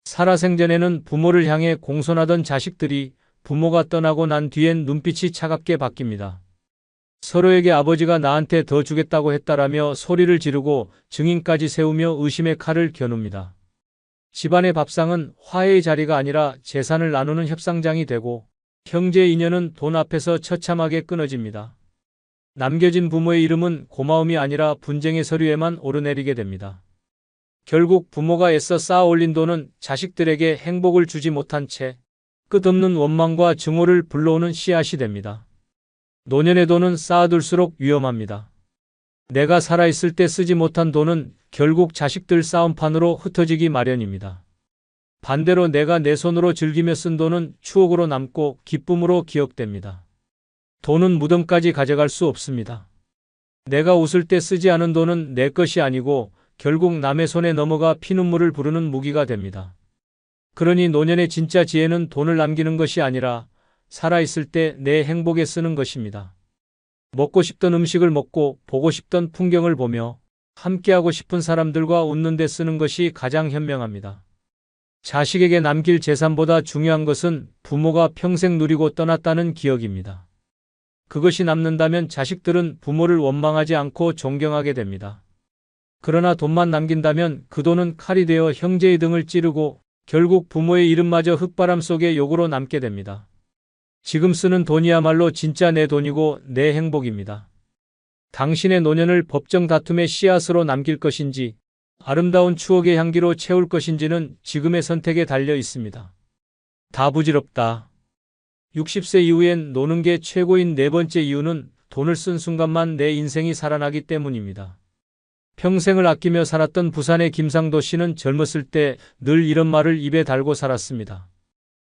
[SPEAKER 1] 살아생전에는 부모를 향해 공손하던 자식들이 부모가 떠나고 난 뒤엔 눈빛이 차갑게 바뀝니다. 서로에게 아버지가 나한테 더 주겠다고 했다라며 소리를 지르고 증인까지 세우며 의심의 칼을 겨눕니다. 집안의 밥상은 화해의 자리가 아니라 재산을 나누는 협상장이 되고 형제 인연은 돈 앞에서 처참하게 끊어집니다. 남겨진 부모의 이름은 고마움이 아니라 분쟁의 서류에만 오르내리게 됩니다. 결국 부모가 애써 쌓아 올린 돈은 자식들에게 행복을 주지 못한 채 끝없는 원망과 증오를 불러오는 씨앗이 됩니다. 노년의 돈은 쌓아둘수록 위험합니다. 내가 살아있을 때 쓰지 못한 돈은 결국 자식들 싸움판으로 흩어지기 마련입니다. 반대로 내가 내 손으로 즐기며 쓴 돈은 추억으로 남고 기쁨으로 기억됩니다. 돈은 무덤까지 가져갈 수 없습니다. 내가 웃을 때 쓰지 않은 돈은 내 것이 아니고 결국 남의 손에 넘어가 피눈물을 부르는 무기가 됩니다. 그러니 노년의 진짜 지혜는 돈을 남기는 것이 아니라 살아있을 때 내 행복에 쓰는 것입니다. 먹고 싶던 음식을 먹고 보고 싶던 풍경을 보며 함께하고 싶은 사람들과 웃는 데 쓰는 것이 가장 현명합니다. 자식에게 남길 재산보다 중요한 것은 부모가 평생 누리고 떠났다는 기억입니다. 그것이 남는다면 자식들은 부모를 원망하지 않고 존경하게 됩니다. 그러나 돈만 남긴다면 그 돈은 칼이 되어 형제의 등을 찌르고 결국 부모의 이름마저 흙바람 속에 욕으로 남게 됩니다. 지금 쓰는 돈이야말로 진짜 내 돈이고 내 행복입니다. 당신의 노년을 법정 다툼의 씨앗으로 남길 것인지 아름다운 추억의 향기로 채울 것인지는 지금의 선택에 달려 있습니다. 다 부질없다. 60세 이후엔 노는 게 최고인 네 번째 이유는 돈을 쓴 순간만 내 인생이 살아나기 때문입니다. 평생을 아끼며 살았던 부산의 김상도 씨는 젊었을 때 늘 이런 말을 입에 달고 살았습니다.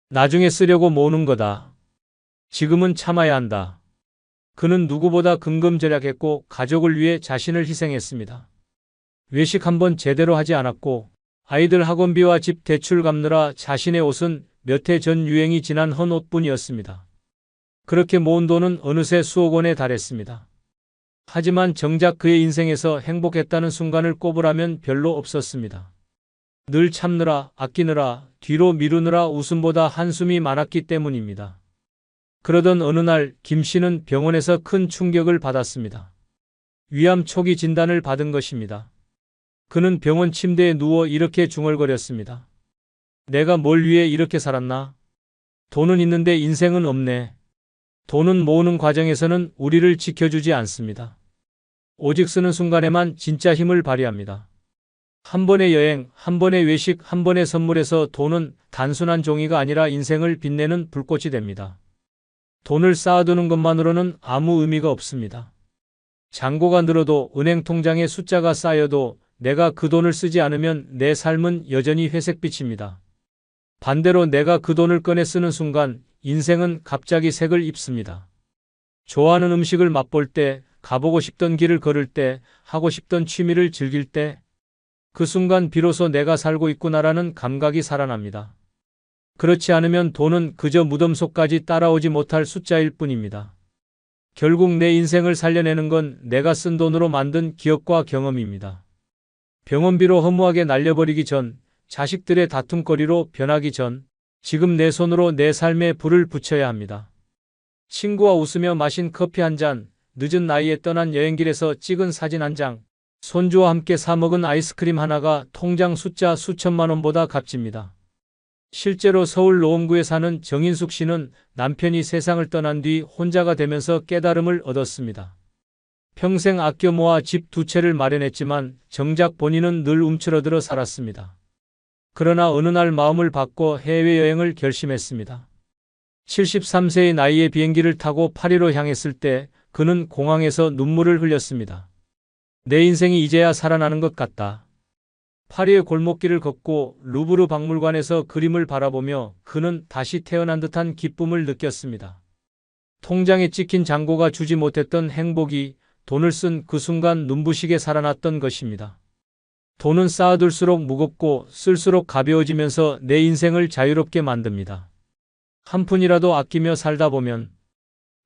[SPEAKER 1] 나중에 쓰려고 모으는 거다. 지금은 참아야 한다. 그는 누구보다 근검절약했고 가족을 위해 자신을 희생했습니다. 외식 한번 제대로 하지 않았고 아이들 학원비와 집 대출 갚느라 자신의 옷은 몇 해 전 유행이 지난 헌 옷뿐이었습니다. 그렇게 모은 돈은 어느새 수억 원에 달했습니다. 하지만 정작 그의 인생에서 행복했다는 순간을 꼽으라면 별로 없었습니다. 늘 참느라, 아끼느라, 뒤로 미루느라 웃음보다 한숨이 많았기 때문입니다. 그러던 어느 날 김 씨는 병원에서 큰 충격을 받았습니다. 위암 초기 진단을 받은 것입니다. 그는 병원 침대에 누워 이렇게 중얼거렸습니다. 내가 뭘 위해 이렇게 살았나? 돈은 있는데 인생은 없네. 돈은 모으는 과정에서는 우리를 지켜주지 않습니다. 오직 쓰는 순간에만 진짜 힘을 발휘합니다. 한 번의 여행, 한 번의 외식, 한 번의 선물에서 돈은 단순한 종이가 아니라 인생을 빛내는 불꽃이 됩니다. 돈을 쌓아두는 것만으로는 아무 의미가 없습니다. 잔고가 늘어도 은행 통장에 숫자가 쌓여도 내가 그 돈을 쓰지 않으면 내 삶은 여전히 회색빛입니다. 반대로 내가 그 돈을 꺼내 쓰는 순간 인생은 갑자기 색을 입습니다. 좋아하는 음식을 맛볼 때, 가보고 싶던 길을 걸을 때, 하고 싶던 취미를 즐길 때, 그 순간 비로소 내가 살고 있구나라는 감각이 살아납니다. 그렇지 않으면 돈은 그저 무덤 속까지 따라오지 못할 숫자일 뿐입니다. 결국 내 인생을 살려내는 건 내가 쓴 돈으로 만든 기억과 경험입니다. 병원비로 허무하게 날려버리기 전, 자식들의 다툼거리로 변하기 전, 지금 내 손으로 내 삶에 불을 붙여야 합니다. 친구와 웃으며 마신 커피 한 잔, 늦은 나이에 떠난 여행길에서 찍은 사진 한 장, 손주와 함께 사 먹은 아이스크림 하나가 통장 숫자 수천만 원보다 값집니다. 실제로 서울 노원구에 사는 정인숙 씨는 남편이 세상을 떠난 뒤 혼자가 되면서 깨달음을 얻었습니다. 평생 아껴 모아 집 2채를 마련했지만 정작 본인은 늘 움츠러들어 살았습니다. 그러나 어느 날 마음을 바꿔 해외여행을 결심했습니다. 73세의 나이에 비행기를 타고 파리로 향했을 때 그는 공항에서 눈물을 흘렸습니다. 내 인생이 이제야 살아나는 것 같다. 파리의 골목길을 걷고 루브르 박물관에서 그림을 바라보며 그는 다시 태어난 듯한 기쁨을 느꼈습니다. 통장에 찍힌 잔고가 주지 못했던 행복이 돈을 쓴 그 순간 눈부시게 살아났던 것입니다. 돈은 쌓아둘수록 무겁고 쓸수록 가벼워지면서 내 인생을 자유롭게 만듭니다. 한 푼이라도 아끼며 살다 보면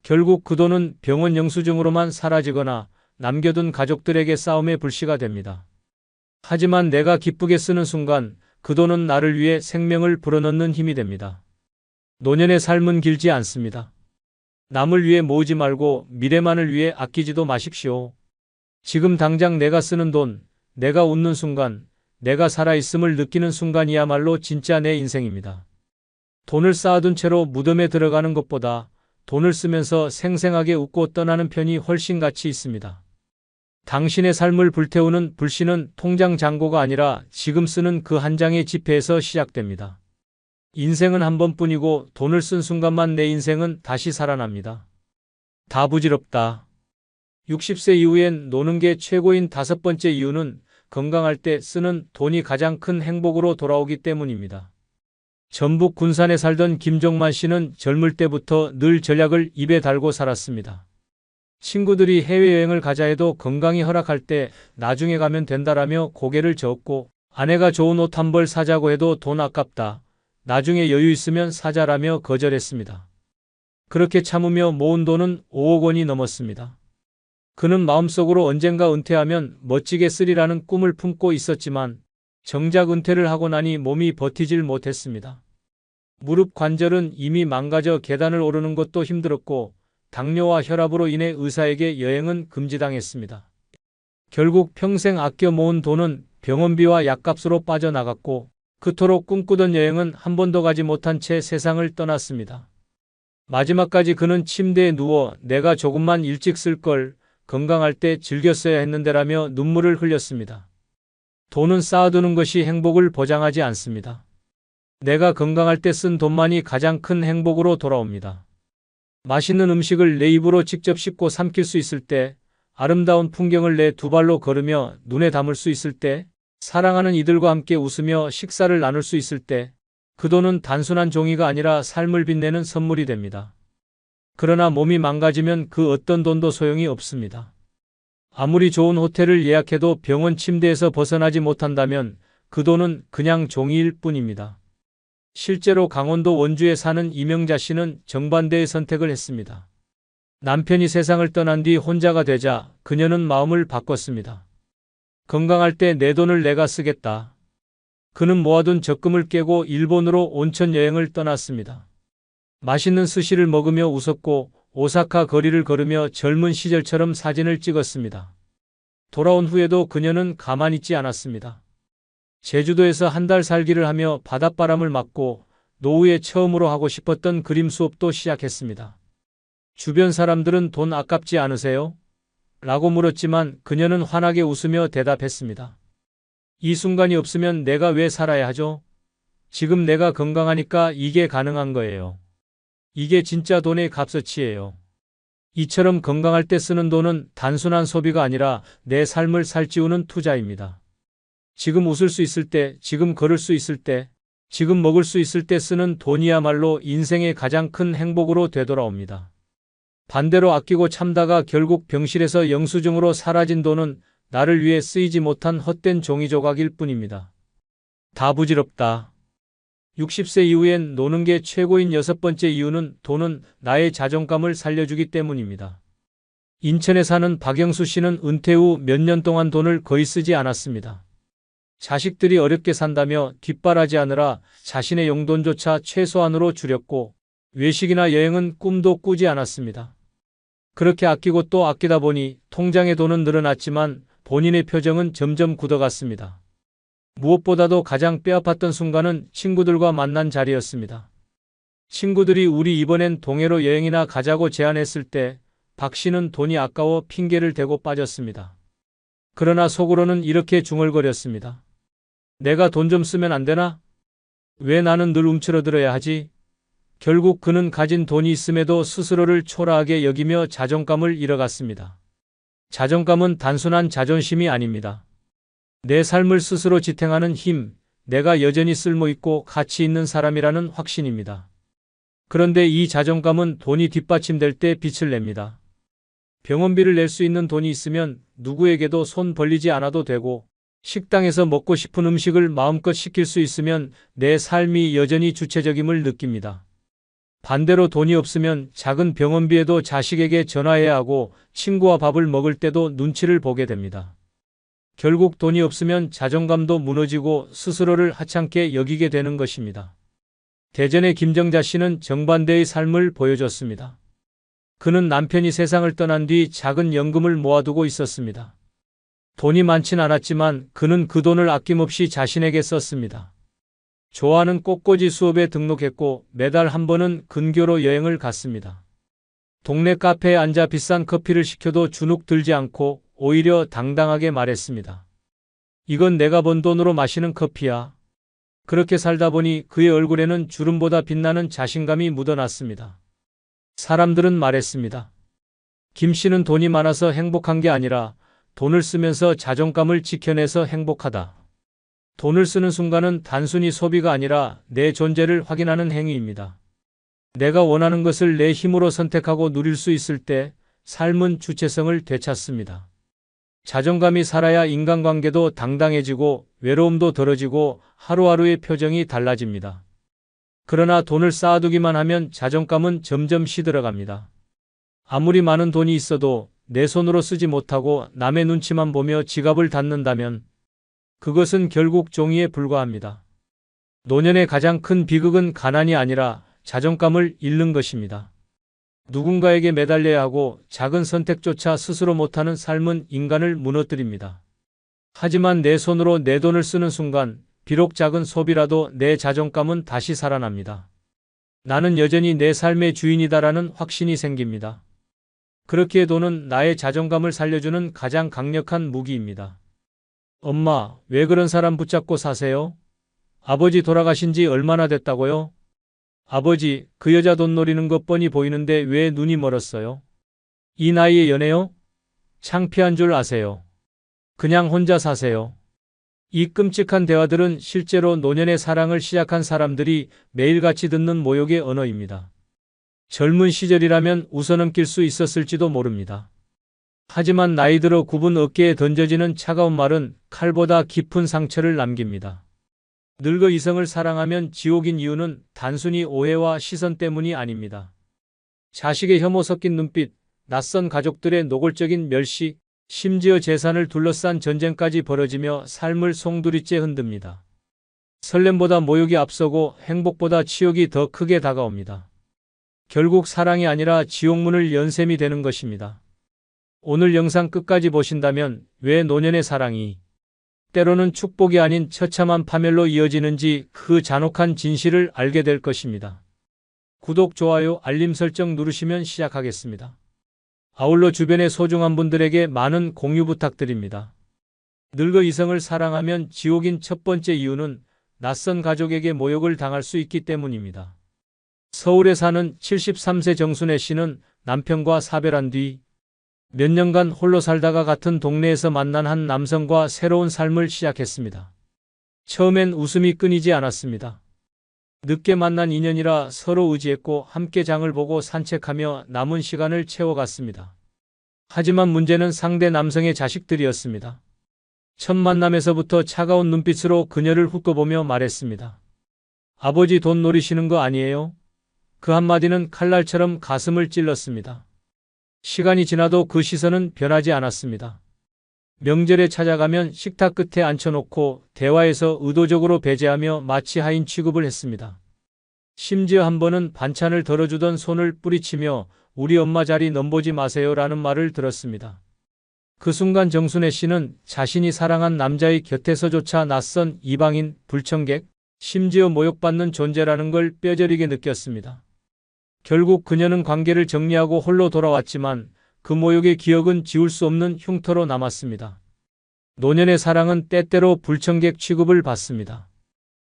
[SPEAKER 1] 결국 그 돈은 병원 영수증으로만 사라지거나 남겨둔 가족들에게 싸움의 불씨가 됩니다. 하지만 내가 기쁘게 쓰는 순간 그 돈은 나를 위해 생명을 불어넣는 힘이 됩니다. 노년의 삶은 길지 않습니다. 남을 위해 모으지 말고 미래만을 위해 아끼지도 마십시오. 지금 당장 내가 쓰는 돈, 내가 웃는 순간, 내가 살아있음을 느끼는 순간이야말로 진짜 내 인생입니다. 돈을 쌓아둔 채로 무덤에 들어가는 것보다 돈을 쓰면서 생생하게 웃고 떠나는 편이 훨씬 가치 있습니다. 당신의 삶을 불태우는 불씨는 통장 잔고가 아니라 지금 쓰는 그 한 장의 지폐에서 시작됩니다. 인생은 한 번뿐이고 돈을 쓴 순간만 내 인생은 다시 살아납니다. 다 부질없다. 60세 이후엔 노는 게 최고인 5번째 이유는 건강할 때 쓰는 돈이 가장 큰 행복으로 돌아오기 때문입니다. 전북 군산에 살던 김종만 씨는 젊을 때부터 늘 전략을 입에 달고 살았습니다. 친구들이 해외여행을 가자 해도 건강이 허락할 때 나중에 가면 된다라며 고개를 저었고, 아내가 좋은 옷 한 벌 사자고 해도 돈 아깝다, 나중에 여유 있으면 사자라며 거절했습니다. 그렇게 참으며 모은 돈은 5억 원이 넘었습니다. 그는 마음속으로 언젠가 은퇴하면 멋지게 쓰리라는 꿈을 품고 있었지만 정작 은퇴를 하고 나니 몸이 버티질 못했습니다. 무릎 관절은 이미 망가져 계단을 오르는 것도 힘들었고 당뇨와 혈압으로 인해 의사에게 여행은 금지당했습니다. 결국 평생 아껴 모은 돈은 병원비와 약값으로 빠져나갔고 그토록 꿈꾸던 여행은 한 번도 가지 못한 채 세상을 떠났습니다. 마지막까지 그는 침대에 누워 내가 조금만 일찍 쓸 걸, 건강할 때 즐겼어야 했는데라며 눈물을 흘렸습니다. 돈은 쌓아두는 것이 행복을 보장하지 않습니다. 내가 건강할 때 쓴 돈만이 가장 큰 행복으로 돌아옵니다. 맛있는 음식을 내 입으로 직접 씹고 삼킬 수 있을 때, 아름다운 풍경을 내 두 발로 걸으며 눈에 담을 수 있을 때, 사랑하는 이들과 함께 웃으며 식사를 나눌 수 있을 때, 그 돈은 단순한 종이가 아니라 삶을 빛내는 선물이 됩니다. 그러나 몸이 망가지면 그 어떤 돈도 소용이 없습니다. 아무리 좋은 호텔을 예약해도 병원 침대에서 벗어나지 못한다면 그 돈은 그냥 종이일 뿐입니다. 실제로 강원도 원주에 사는 이명자 씨는 정반대의 선택을 했습니다. 남편이 세상을 떠난 뒤 혼자가 되자 그녀는 마음을 바꿨습니다. 건강할 때 내 돈을 내가 쓰겠다. 그는 모아둔 적금을 깨고 일본으로 온천 여행을 떠났습니다. 맛있는 스시를 먹으며 웃었고 오사카 거리를 걸으며 젊은 시절처럼 사진을 찍었습니다. 돌아온 후에도 그녀는 가만히 있지 않았습니다. 제주도에서 한 달 살기를 하며 바닷바람을 맞고 노후에 처음으로 하고 싶었던 그림 수업도 시작했습니다. 주변 사람들은 돈 아깝지 않으세요? 라고 물었지만 그녀는 환하게 웃으며 대답했습니다. 이 순간이 없으면 내가 왜 살아야 하죠? 지금 내가 건강하니까 이게 가능한 거예요. 이게 진짜 돈의 값어치예요. 이처럼 건강할 때 쓰는 돈은 단순한 소비가 아니라 내 삶을 살찌우는 투자입니다. 지금 웃을 수 있을 때, 지금 걸을 수 있을 때, 지금 먹을 수 있을 때 쓰는 돈이야말로 인생의 가장 큰 행복으로 되돌아옵니다. 반대로 아끼고 참다가 결국 병실에서 영수증으로 사라진 돈은 나를 위해 쓰이지 못한 헛된 종이 조각일 뿐입니다. 다 부질없다. 60세 이후엔 노는 게 최고인 6번째 이유는 돈은 나의 자존감을 살려주기 때문입니다. 인천에 사는 박영수 씨는 은퇴 후 몇 년 동안 돈을 거의 쓰지 않았습니다. 자식들이 어렵게 산다며 뒷바라지하느라 자신의 용돈조차 최소한으로 줄였고 외식이나 여행은 꿈도 꾸지 않았습니다. 그렇게 아끼고 또 아끼다 보니 통장의 돈은 늘어났지만 본인의 표정은 점점 굳어갔습니다. 무엇보다도 가장 뼈아팠던 순간은 친구들과 만난 자리였습니다. 친구들이 우리 이번엔 동해로 여행이나 가자고 제안했을 때 박 씨는 돈이 아까워 핑계를 대고 빠졌습니다. 그러나 속으로는 이렇게 중얼거렸습니다. 내가 돈 좀 쓰면 안 되나? 왜 나는 늘 움츠러들어야 하지? 결국 그는 가진 돈이 있음에도 스스로를 초라하게 여기며 자존감을 잃어갔습니다. 자존감은 단순한 자존심이 아닙니다. 내 삶을 스스로 지탱하는 힘, 내가 여전히 쓸모있고 가치 있는 사람이라는 확신입니다. 그런데 이 자존감은 돈이 뒷받침될 때 빛을 냅니다. 병원비를 낼 수 있는 돈이 있으면 누구에게도 손 벌리지 않아도 되고 식당에서 먹고 싶은 음식을 마음껏 시킬 수 있으면 내 삶이 여전히 주체적임을 느낍니다. 반대로 돈이 없으면 작은 병원비에도 자식에게 전화해야 하고 친구와 밥을 먹을 때도 눈치를 보게 됩니다. 결국 돈이 없으면 자존감도 무너지고 스스로를 하찮게 여기게 되는 것입니다. 대전의 김정자 씨는 정반대의 삶을 보여줬습니다. 그는 남편이 세상을 떠난 뒤 작은 연금을 모아두고 있었습니다. 돈이 많진 않았지만 그는 그 돈을 아낌없이 자신에게 썼습니다. 좋아하는 꽃꽂이 수업에 등록했고 매달 한 번은 근교로 여행을 갔습니다. 동네 카페에 앉아 비싼 커피를 시켜도 주눅 들지 않고 오히려 당당하게 말했습니다. 이건 내가 번 돈으로 마시는 커피야. 그렇게 살다 보니 그의 얼굴에는 주름보다 빛나는 자신감이 묻어났습니다. 사람들은 말했습니다. 김 씨는 돈이 많아서 행복한 게 아니라 돈을 쓰면서 자존감을 지켜내서 행복하다. 돈을 쓰는 순간은 단순히 소비가 아니라 내 존재를 확인하는 행위입니다. 내가 원하는 것을 내 힘으로 선택하고 누릴 수 있을 때 삶은 주체성을 되찾습니다. 자존감이 살아야 인간관계도 당당해지고 외로움도 덜어지고 하루하루의 표정이 달라집니다. 그러나 돈을 쌓아두기만 하면 자존감은 점점 시들어갑니다. 아무리 많은 돈이 있어도 내 손으로 쓰지 못하고 남의 눈치만 보며 지갑을 닫는다면 그것은 결국 종이에 불과합니다. 노년의 가장 큰 비극은 가난이 아니라 자존감을 잃는 것입니다. 누군가에게 매달려야 하고 작은 선택조차 스스로 못하는 삶은 인간을 무너뜨립니다. 하지만 내 손으로 내 돈을 쓰는 순간 비록 작은 소비라도 내 자존감은 다시 살아납니다. 나는 여전히 내 삶의 주인이다라는 확신이 생깁니다. 그렇기에 돈은 나의 자존감을 살려주는 가장 강력한 무기입니다. 엄마, 왜 그런 사람 붙잡고 사세요? 아버지 돌아가신 지 얼마나 됐다고요? 아버지, 그 여자 돈 노리는 것 뻔히 보이는데 왜 눈이 멀었어요? 이 나이에 연애요? 창피한 줄 아세요? 그냥 혼자 사세요. 이 끔찍한 대화들은 실제로 노년의 사랑을 시작한 사람들이 매일같이 듣는 모욕의 언어입니다. 젊은 시절이라면 웃어넘길 수 있었을지도 모릅니다. 하지만 나이 들어 굽은 어깨에 던져지는 차가운 말은 칼보다 깊은 상처를 남깁니다. 늙어 이성을 사랑하면 지옥인 이유는 단순히 오해와 시선 때문이 아닙니다. 자식의 혐오 섞인 눈빛, 낯선 가족들의 노골적인 멸시, 심지어 재산을 둘러싼 전쟁까지 벌어지며 삶을 송두리째 흔듭니다. 설렘보다 모욕이 앞서고 행복보다 치욕이 더 크게 다가옵니다. 결국 사랑이 아니라 지옥문을 연 셈이 되는 것입니다. 오늘 영상 끝까지 보신다면 왜 노년의 사랑이 때로는 축복이 아닌 처참한 파멸로 이어지는지 그 잔혹한 진실을 알게 될 것입니다. 구독, 좋아요, 알림 설정 누르시면 시작하겠습니다. 아울러 주변의 소중한 분들에게 많은 공유 부탁드립니다. 늙어 이성을 사랑하면 지옥인 첫 번째 이유는 낯선 가족에게 모욕을 당할 수 있기 때문입니다. 서울에 사는 73세 정순애 씨는 남편과 사별한 뒤 몇 년간 홀로 살다가 같은 동네에서 만난 한 남성과 새로운 삶을 시작했습니다. 처음엔 웃음이 끊이지 않았습니다. 늦게 만난 인연이라 서로 의지했고 함께 장을 보고 산책하며 남은 시간을 채워갔습니다. 하지만 문제는 상대 남성의 자식들이었습니다. 첫 만남에서부터 차가운 눈빛으로 그녀를 훑어보며 말했습니다. 아버지 돈 노리시는 거 아니에요? 그 한마디는 칼날처럼 가슴을 찔렀습니다. 시간이 지나도 그 시선은 변하지 않았습니다. 명절에 찾아가면 식탁 끝에 앉혀놓고 대화에서 의도적으로 배제하며 마치 하인 취급을 했습니다. 심지어 한 번은 반찬을 덜어주던 손을 뿌리치며 우리 엄마 자리 넘보지 마세요라는 말을 들었습니다. 그 순간 정순애 씨는 자신이 사랑한 남자의 곁에서조차 낯선 이방인, 불청객, 심지어 모욕받는 존재라는 걸 뼈저리게 느꼈습니다. 결국 그녀는 관계를 정리하고 홀로 돌아왔지만 그 모욕의 기억은 지울 수 없는 흉터로 남았습니다. 노년의 사랑은 때때로 불청객 취급을 받습니다.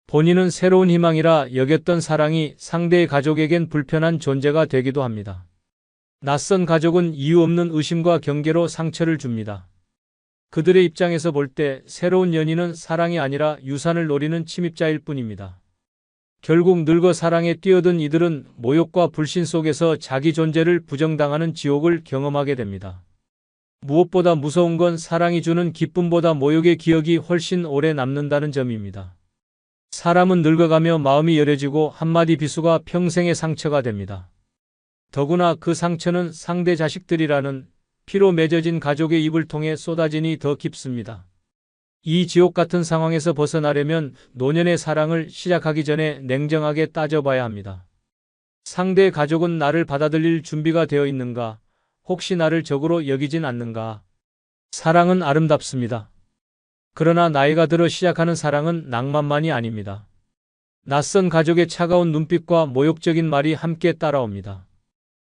[SPEAKER 1] 본인은 새로운 희망이라 여겼던 사랑이 상대의 가족에겐 불편한 존재가 되기도 합니다. 낯선 가족은 이유 없는 의심과 경계로 상처를 줍니다. 그들의 입장에서 볼 때 새로운 연인은 사랑이 아니라 유산을 노리는 침입자일 뿐입니다. 결국 늙어 사랑에 뛰어든 이들은 모욕과 불신 속에서 자기 존재를 부정당하는 지옥을 경험하게 됩니다. 무엇보다 무서운 건 사랑이 주는 기쁨보다 모욕의 기억이 훨씬 오래 남는다는 점입니다. 사람은 늙어가며 마음이 여려지고 한마디 비수가 평생의 상처가 됩니다. 더구나 그 상처는 상대 자식들이라는 피로 맺어진 가족의 입을 통해 쏟아지니 더 깊습니다. 이 지옥 같은 상황에서 벗어나려면 노년의 사랑을 시작하기 전에 냉정하게 따져봐야 합니다. 상대의 가족은 나를 받아들일 준비가 되어 있는가? 혹시 나를 적으로 여기진 않는가? 사랑은 아름답습니다. 그러나 나이가 들어 시작하는 사랑은 낭만만이 아닙니다. 낯선 가족의 차가운 눈빛과 모욕적인 말이 함께 따라옵니다.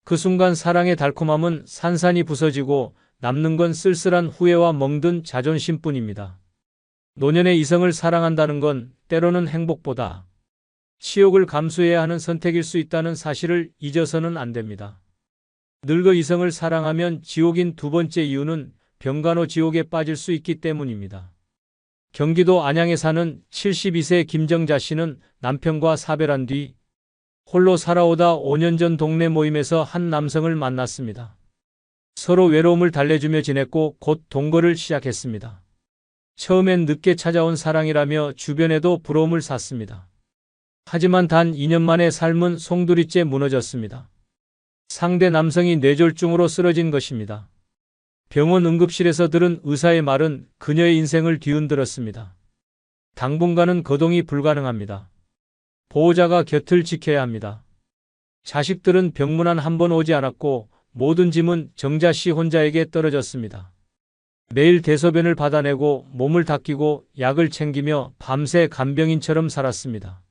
[SPEAKER 1] 그 순간 사랑의 달콤함은 산산이 부서지고 남는 건 쓸쓸한 후회와 멍든 자존심뿐입니다. 노년의 이성을 사랑한다는 건 때로는 행복보다 치욕을 감수해야 하는 선택일 수 있다는 사실을 잊어서는 안 됩니다. 늙어 이성을 사랑하면 지옥인 두 번째 이유는 병간호 지옥에 빠질 수 있기 때문입니다. 경기도 안양에 사는 72세 김정자 씨는 남편과 사별한 뒤 홀로 살아오다 5년 전 동네 모임에서 한 남성을 만났습니다. 서로 외로움을 달래주며 지냈고 곧 동거를 시작했습니다. 처음엔 늦게 찾아온 사랑이라며 주변에도 부러움을 샀습니다. 하지만 단 2년 만에 삶은 송두리째 무너졌습니다. 상대 남성이 뇌졸중으로 쓰러진 것입니다. 병원 응급실에서 들은 의사의 말은 그녀의 인생을 뒤흔들었습니다. 당분간은 거동이 불가능합니다. 보호자가 곁을 지켜야 합니다. 자식들은 병문안 한 번 오지 않았고 모든 짐은 정자 씨 혼자에게 떨어졌습니다. 매일 대소변을 받아내고 몸을 닦이고 약을 챙기며 밤새 간병인처럼 살았습니다.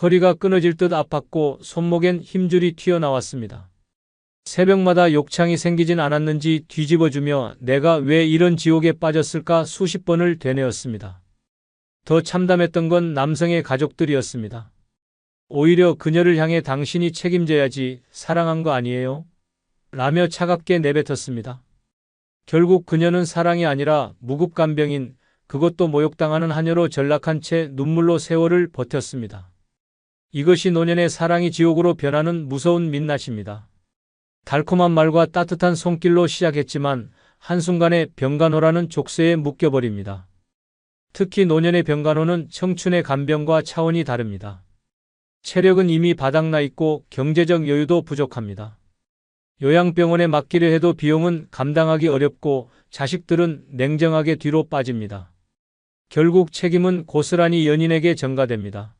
[SPEAKER 1] 허리가 끊어질 듯 아팠고 손목엔 힘줄이 튀어나왔습니다. 새벽마다 욕창이 생기진 않았는지 뒤집어주며 내가 왜 이런 지옥에 빠졌을까 수십 번을 되뇌었습니다. 더 참담했던 건 남성의 가족들이었습니다. 오히려 그녀를 향해 당신이 책임져야지 사랑한 거 아니에요? 라며 차갑게 내뱉었습니다. 결국 그녀는 사랑이 아니라 무급간병인, 그것도 모욕당하는 하녀로 전락한 채 눈물로 세월을 버텼습니다. 이것이 노년의 사랑이 지옥으로 변하는 무서운 민낯입니다. 달콤한 말과 따뜻한 손길로 시작했지만 한순간에 병간호라는 족쇄에 묶여버립니다. 특히 노년의 병간호는 청춘의 간병과 차원이 다릅니다. 체력은 이미 바닥나 있고 경제적 여유도 부족합니다. 요양병원에 맡기려 해도 비용은 감당하기 어렵고 자식들은 냉정하게 뒤로 빠집니다. 결국 책임은 고스란히 연인에게 전가됩니다.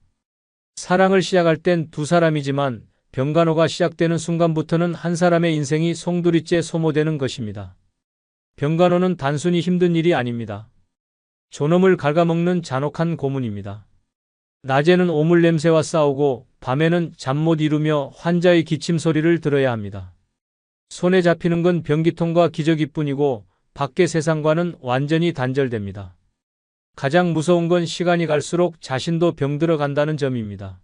[SPEAKER 1] 사랑을 시작할 땐 두 사람이지만 병간호가 시작되는 순간부터는 한 사람의 인생이 송두리째 소모되는 것입니다. 병간호는 단순히 힘든 일이 아닙니다. 존엄을 갉아먹는 잔혹한 고문입니다. 낮에는 오물 냄새와 싸우고 밤에는 잠 못 이루며 환자의 기침 소리를 들어야 합니다. 손에 잡히는 건 변기통과 기저귀뿐이고 밖의 세상과는 완전히 단절됩니다. 가장 무서운 건 시간이 갈수록 자신도 병들어 간다는 점입니다.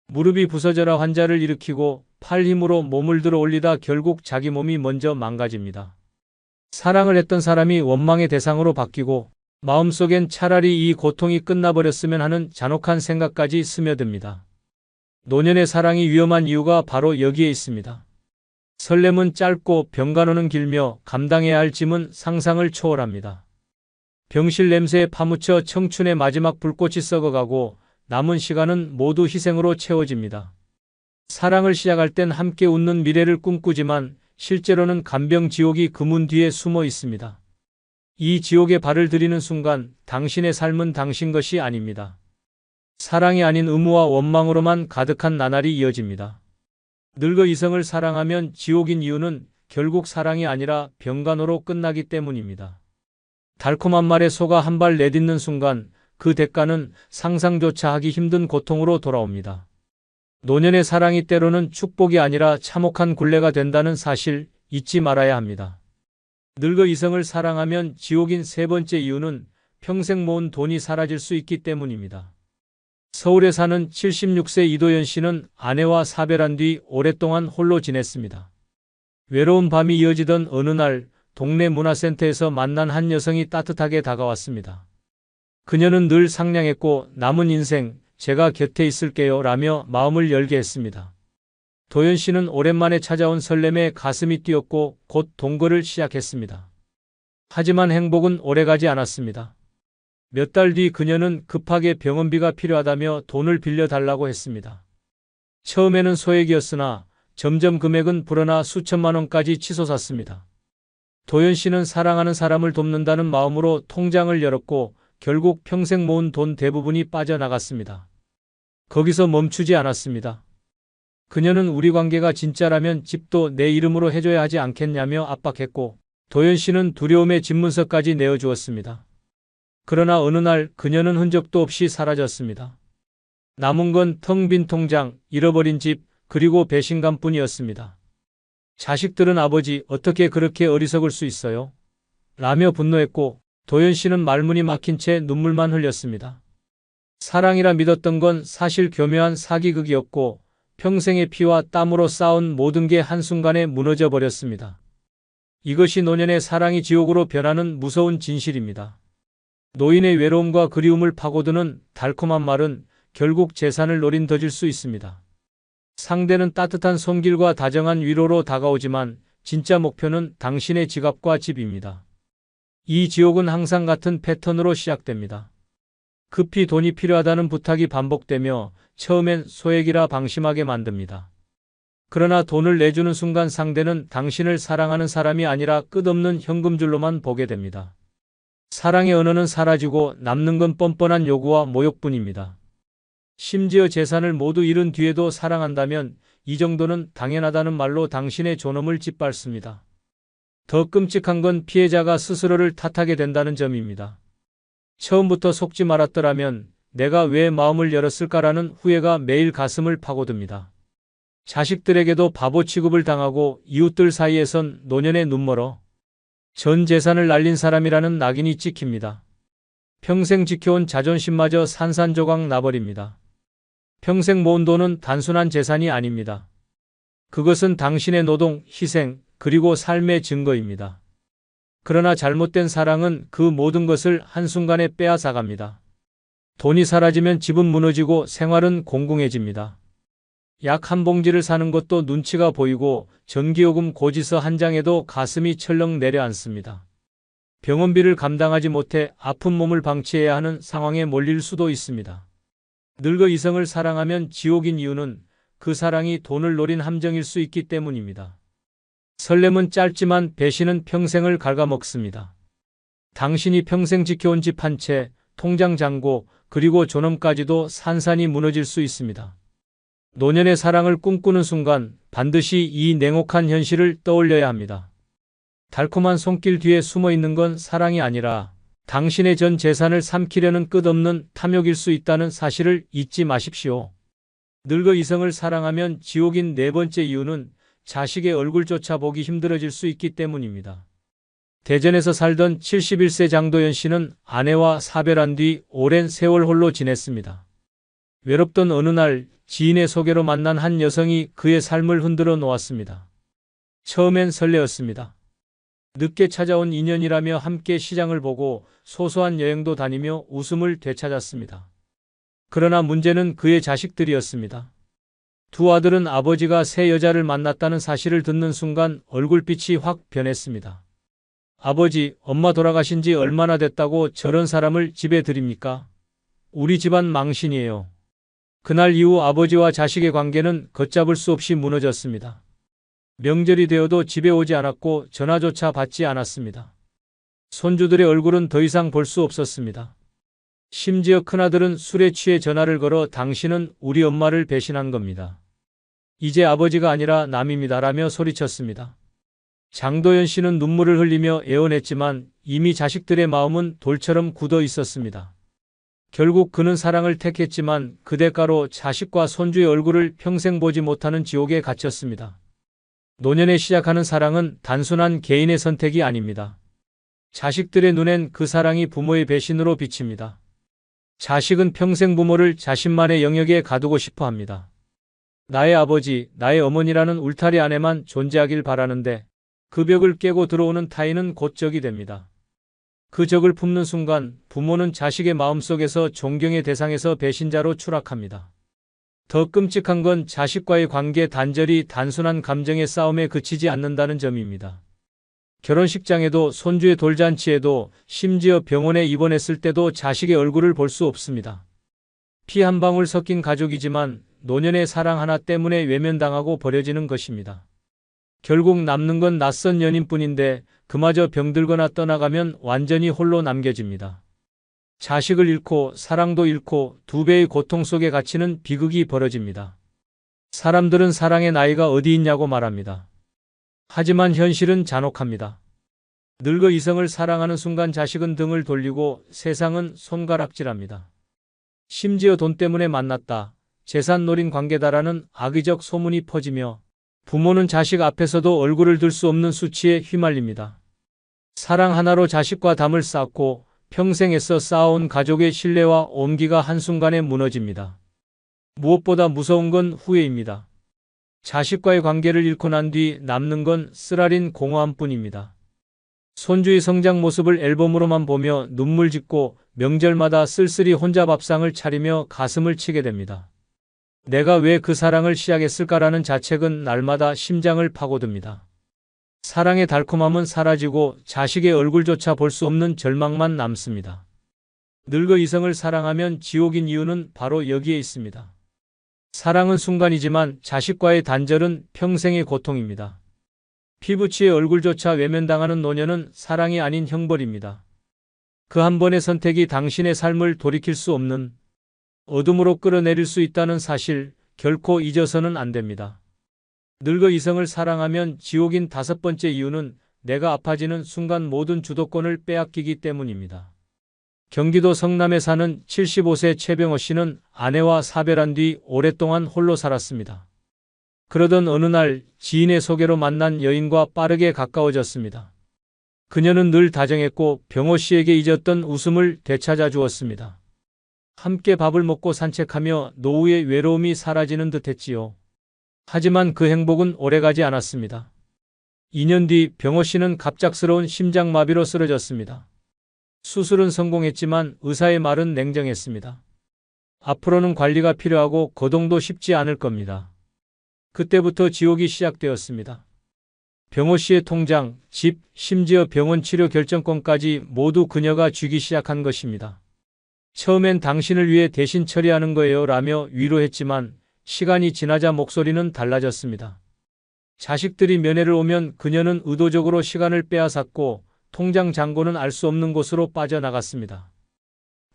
[SPEAKER 1] 무릎이 부서져라 환자를 일으키고 팔 힘으로 몸을 들어 올리다 결국 자기 몸이 먼저 망가집니다. 사랑을 했던 사람이 원망의 대상으로 바뀌고 마음속엔 차라리 이 고통이 끝나버렸으면 하는 잔혹한 생각까지 스며듭니다. 노년의 사랑이 위험한 이유가 바로 여기에 있습니다. 설렘은 짧고 병간호는 길며 감당해야 할 짐은 상상을 초월합니다. 병실 냄새에 파묻혀 청춘의 마지막 불꽃이 썩어가고 남은 시간은 모두 희생으로 채워집니다. 사랑을 시작할 땐 함께 웃는 미래를 꿈꾸지만 실제로는 간병 지옥이 그 문 뒤에 숨어 있습니다. 이 지옥에 발을 들이는 순간 당신의 삶은 당신 것이 아닙니다. 사랑이 아닌 의무와 원망으로만 가득한 나날이 이어집니다. 늙어 이성을 사랑하면 지옥인 이유는 결국 사랑이 아니라 병간호로 끝나기 때문입니다. 달콤한 말에 속아 한 발 내딛는 순간 그 대가는 상상조차 하기 힘든 고통으로 돌아옵니다. 노년의 사랑이 때로는 축복이 아니라 참혹한 굴레가 된다는 사실 잊지 말아야 합니다. 늙어 이성을 사랑하면 지옥인 세 번째 이유는 평생 모은 돈이 사라질 수 있기 때문입니다. 서울에 사는 76세 이도연 씨는 아내와 사별한 뒤 오랫동안 홀로 지냈습니다. 외로운 밤이 이어지던 어느 날 동네 문화센터에서 만난 한 여성이 따뜻하게 다가왔습니다. 그녀는 늘 상냥했고 남은 인생 제가 곁에 있을게요 라며 마음을 열게 했습니다. 도연 씨는 오랜만에 찾아온 설렘에 가슴이 뛰었고 곧 동거를 시작했습니다. 하지만 행복은 오래가지 않았습니다. 몇 달 뒤 그녀는 급하게 병원비가 필요하다며 돈을 빌려달라고 했습니다. 처음에는 소액이었으나 점점 금액은 불어나 수천만 원까지 치솟았습니다. 도연 씨는 사랑하는 사람을 돕는다는 마음으로 통장을 열었고 결국 평생 모은 돈 대부분이 빠져나갔습니다. 거기서 멈추지 않았습니다. 그녀는 우리 관계가 진짜라면 집도 내 이름으로 해줘야 하지 않겠냐며 압박했고 도연 씨는 두려움의 집문서까지 내어주었습니다. 그러나 어느 날 그녀는 흔적도 없이 사라졌습니다. 남은 건 텅 빈 통장, 잃어버린 집, 그리고 배신감뿐이었습니다. 자식들은 아버지 어떻게 그렇게 어리석을 수 있어요? 라며 분노했고 도연 씨는 말문이 막힌 채 눈물만 흘렸습니다. 사랑이라 믿었던 건 사실 교묘한 사기극이었고 평생의 피와 땀으로 쌓은 모든 게 한순간에 무너져 버렸습니다. 이것이 노년의 사랑이 지옥으로 변하는 무서운 진실입니다. 노인의 외로움과 그리움을 파고드는 달콤한 말은 결국 재산을 노린 덫일 수 있습니다. 상대는 따뜻한 손길과 다정한 위로로 다가오지만 진짜 목표는 당신의 지갑과 집입니다. 이 지옥은 항상 같은 패턴으로 시작됩니다. 급히 돈이 필요하다는 부탁이 반복되며 처음엔 소액이라 방심하게 만듭니다. 그러나 돈을 내주는 순간 상대는 당신을 사랑하는 사람이 아니라 끝없는 현금줄로만 보게 됩니다. 사랑의 언어는 사라지고 남는 건 뻔뻔한 요구와 모욕뿐입니다. 심지어 재산을 모두 잃은 뒤에도 사랑한다면 이 정도는 당연하다는 말로 당신의 존엄을 짓밟습니다. 더 끔찍한 건 피해자가 스스로를 탓하게 된다는 점입니다. 처음부터 속지 말았더라면 내가 왜 마음을 열었을까라는 후회가 매일 가슴을 파고듭니다. 자식들에게도 바보 취급을 당하고 이웃들 사이에선 노년의 눈멀어 전 재산을 날린 사람이라는 낙인이 찍힙니다. 평생 지켜온 자존심마저 산산조각 나버립니다. 평생 모은 돈은 단순한 재산이 아닙니다. 그것은 당신의 노동, 희생, 그리고 삶의 증거입니다. 그러나 잘못된 사랑은 그 모든 것을 한순간에 빼앗아갑니다. 돈이 사라지면 집은 무너지고 생활은 공공해집니다. 약 한 봉지를 사는 것도 눈치가 보이고 전기요금 고지서 한 장에도 가슴이 철렁 내려앉습니다. 병원비를 감당하지 못해 아픈 몸을 방치해야 하는 상황에 몰릴 수도 있습니다. 늙어 이성을 사랑하면 지옥인 이유는 그 사랑이 돈을 노린 함정일 수 있기 때문입니다. 설렘은 짧지만 배신은 평생을 갉아먹습니다. 당신이 평생 지켜온 집 한 채, 통장 잔고, 그리고 존엄까지도 산산이 무너질 수 있습니다. 노년의 사랑을 꿈꾸는 순간 반드시 이 냉혹한 현실을 떠올려야 합니다. 달콤한 손길 뒤에 숨어 있는 건 사랑이 아니라 당신의 전 재산을 삼키려는 끝없는 탐욕일 수 있다는 사실을 잊지 마십시오. 늙어 이성을 사랑하면 지옥인 네 번째 이유는 자식의 얼굴조차 보기 힘들어질 수 있기 때문입니다. 대전에서 살던 71세 장도연 씨는 아내와 사별한 뒤 오랜 세월 홀로 지냈습니다. 외롭던 어느 날 지인의 소개로 만난 한 여성이 그의 삶을 흔들어 놓았습니다. 처음엔 설레었습니다. 늦게 찾아온 인연이라며 함께 시장을 보고 소소한 여행도 다니며 웃음을 되찾았습니다. 그러나 문제는 그의 자식들이었습니다. 두 아들은 아버지가 새 여자를 만났다는 사실을 듣는 순간 얼굴빛이 확 변했습니다. 아버지, 엄마 돌아가신 지 얼마나 됐다고 저런 사람을 집에 들입니까? 우리 집안 망신이에요. 그날 이후 아버지와 자식의 관계는 걷잡을 수 없이 무너졌습니다. 명절이 되어도 집에 오지 않았고 전화조차 받지 않았습니다. 손주들의 얼굴은 더 이상 볼 수 없었습니다. 심지어 큰아들은 술에 취해 전화를 걸어 당신은 우리 엄마를 배신한 겁니다. 이제 아버지가 아니라 남입니다라며 소리쳤습니다. 장도연 씨는 눈물을 흘리며 애원했지만 이미 자식들의 마음은 돌처럼 굳어 있었습니다. 결국 그는 사랑을 택했지만 그 대가로 자식과 손주의 얼굴을 평생 보지 못하는 지옥에 갇혔습니다. 노년에 시작하는 사랑은 단순한 개인의 선택이 아닙니다. 자식들의 눈엔 그 사랑이 부모의 배신으로 비칩니다. 자식은 평생 부모를 자신만의 영역에 가두고 싶어 합니다. 나의 아버지, 나의 어머니라는 울타리 안에만 존재하길 바라는데 그 벽을 깨고 들어오는 타인은 곧 적이 됩니다. 그 적을 품는 순간 부모는 자식의 마음속에서 존경의 대상에서 배신자로 추락합니다. 더 끔찍한 건 자식과의 관계 단절이 단순한 감정의 싸움에 그치지 않는다는 점입니다. 결혼식장에도 손주의 돌잔치에도 심지어 병원에 입원했을 때도 자식의 얼굴을 볼 수 없습니다. 피 한 방울 섞인 가족이지만 노년의 사랑 하나 때문에 외면당하고 버려지는 것입니다. 결국 남는 건 낯선 연인뿐인데 그마저 병들거나 떠나가면 완전히 홀로 남겨집니다. 자식을 잃고 사랑도 잃고 두 배의 고통 속에 갇히는 비극이 벌어집니다. 사람들은 사랑의 나이가 어디 있냐고 말합니다. 하지만 현실은 잔혹합니다. 늙어 이성을 사랑하는 순간 자식은 등을 돌리고 세상은 손가락질합니다. 심지어 돈 때문에 만났다, 재산 노린 관계다라는 악의적 소문이 퍼지며 부모는 자식 앞에서도 얼굴을 들 수 없는 수치에 휘말립니다. 사랑 하나로 자식과 담을 쌓고 평생 애써 쌓아온 가족의 신뢰와 온기가 한순간에 무너집니다. 무엇보다 무서운 건 후회입니다. 자식과의 관계를 잃고 난 뒤 남는 건 쓰라린 공허함뿐입니다. 손주의 성장 모습을 앨범으로만 보며 눈물 짓고 명절마다 쓸쓸히 혼자 밥상을 차리며 가슴을 치게 됩니다. 내가 왜 그 사랑을 시작했을까라는 자책은 날마다 심장을 파고듭니다. 사랑의 달콤함은 사라지고 자식의 얼굴조차 볼 수 없는 절망만 남습니다. 늙어 이성을 사랑하면 지옥인 이유는 바로 여기에 있습니다. 사랑은 순간이지만 자식과의 단절은 평생의 고통입니다. 피부치의 얼굴조차 외면당하는 노년은 사랑이 아닌 형벌입니다. 그 한 번의 선택이 당신의 삶을 돌이킬 수 없는 어둠으로 끌어내릴 수 있다는 사실 결코 잊어서는 안 됩니다. 늙어 이성을 사랑하면 지옥인 다섯 번째 이유는 내가 아파지는 순간 모든 주도권을 빼앗기기 때문입니다. 경기도 성남에 사는 75세 최병호 씨는 아내와 사별한 뒤 오랫동안 홀로 살았습니다. 그러던 어느 날 지인의 소개로 만난 여인과 빠르게 가까워졌습니다. 그녀는 늘 다정했고 병호 씨에게 잊었던 웃음을 되찾아 주었습니다. 함께 밥을 먹고 산책하며 노후의 외로움이 사라지는 듯했지요. 하지만 그 행복은 오래가지 않았습니다. 2년 뒤 병호 씨는 갑작스러운 심장마비로 쓰러졌습니다. 수술은 성공했지만 의사의 말은 냉정했습니다. 앞으로는 관리가 필요하고 거동도 쉽지 않을 겁니다. 그때부터 지옥이 시작되었습니다. 병호 씨의 통장, 집, 심지어 병원 치료 결정권까지 모두 그녀가 쥐기 시작한 것입니다. 처음엔 당신을 위해 대신 처리하는 거예요 라며 위로했지만 시간이 지나자 목소리는 달라졌습니다. 자식들이 면회를 오면 그녀는 의도적으로 시간을 빼앗았고 통장 잔고는 알 수 없는 곳으로 빠져나갔습니다.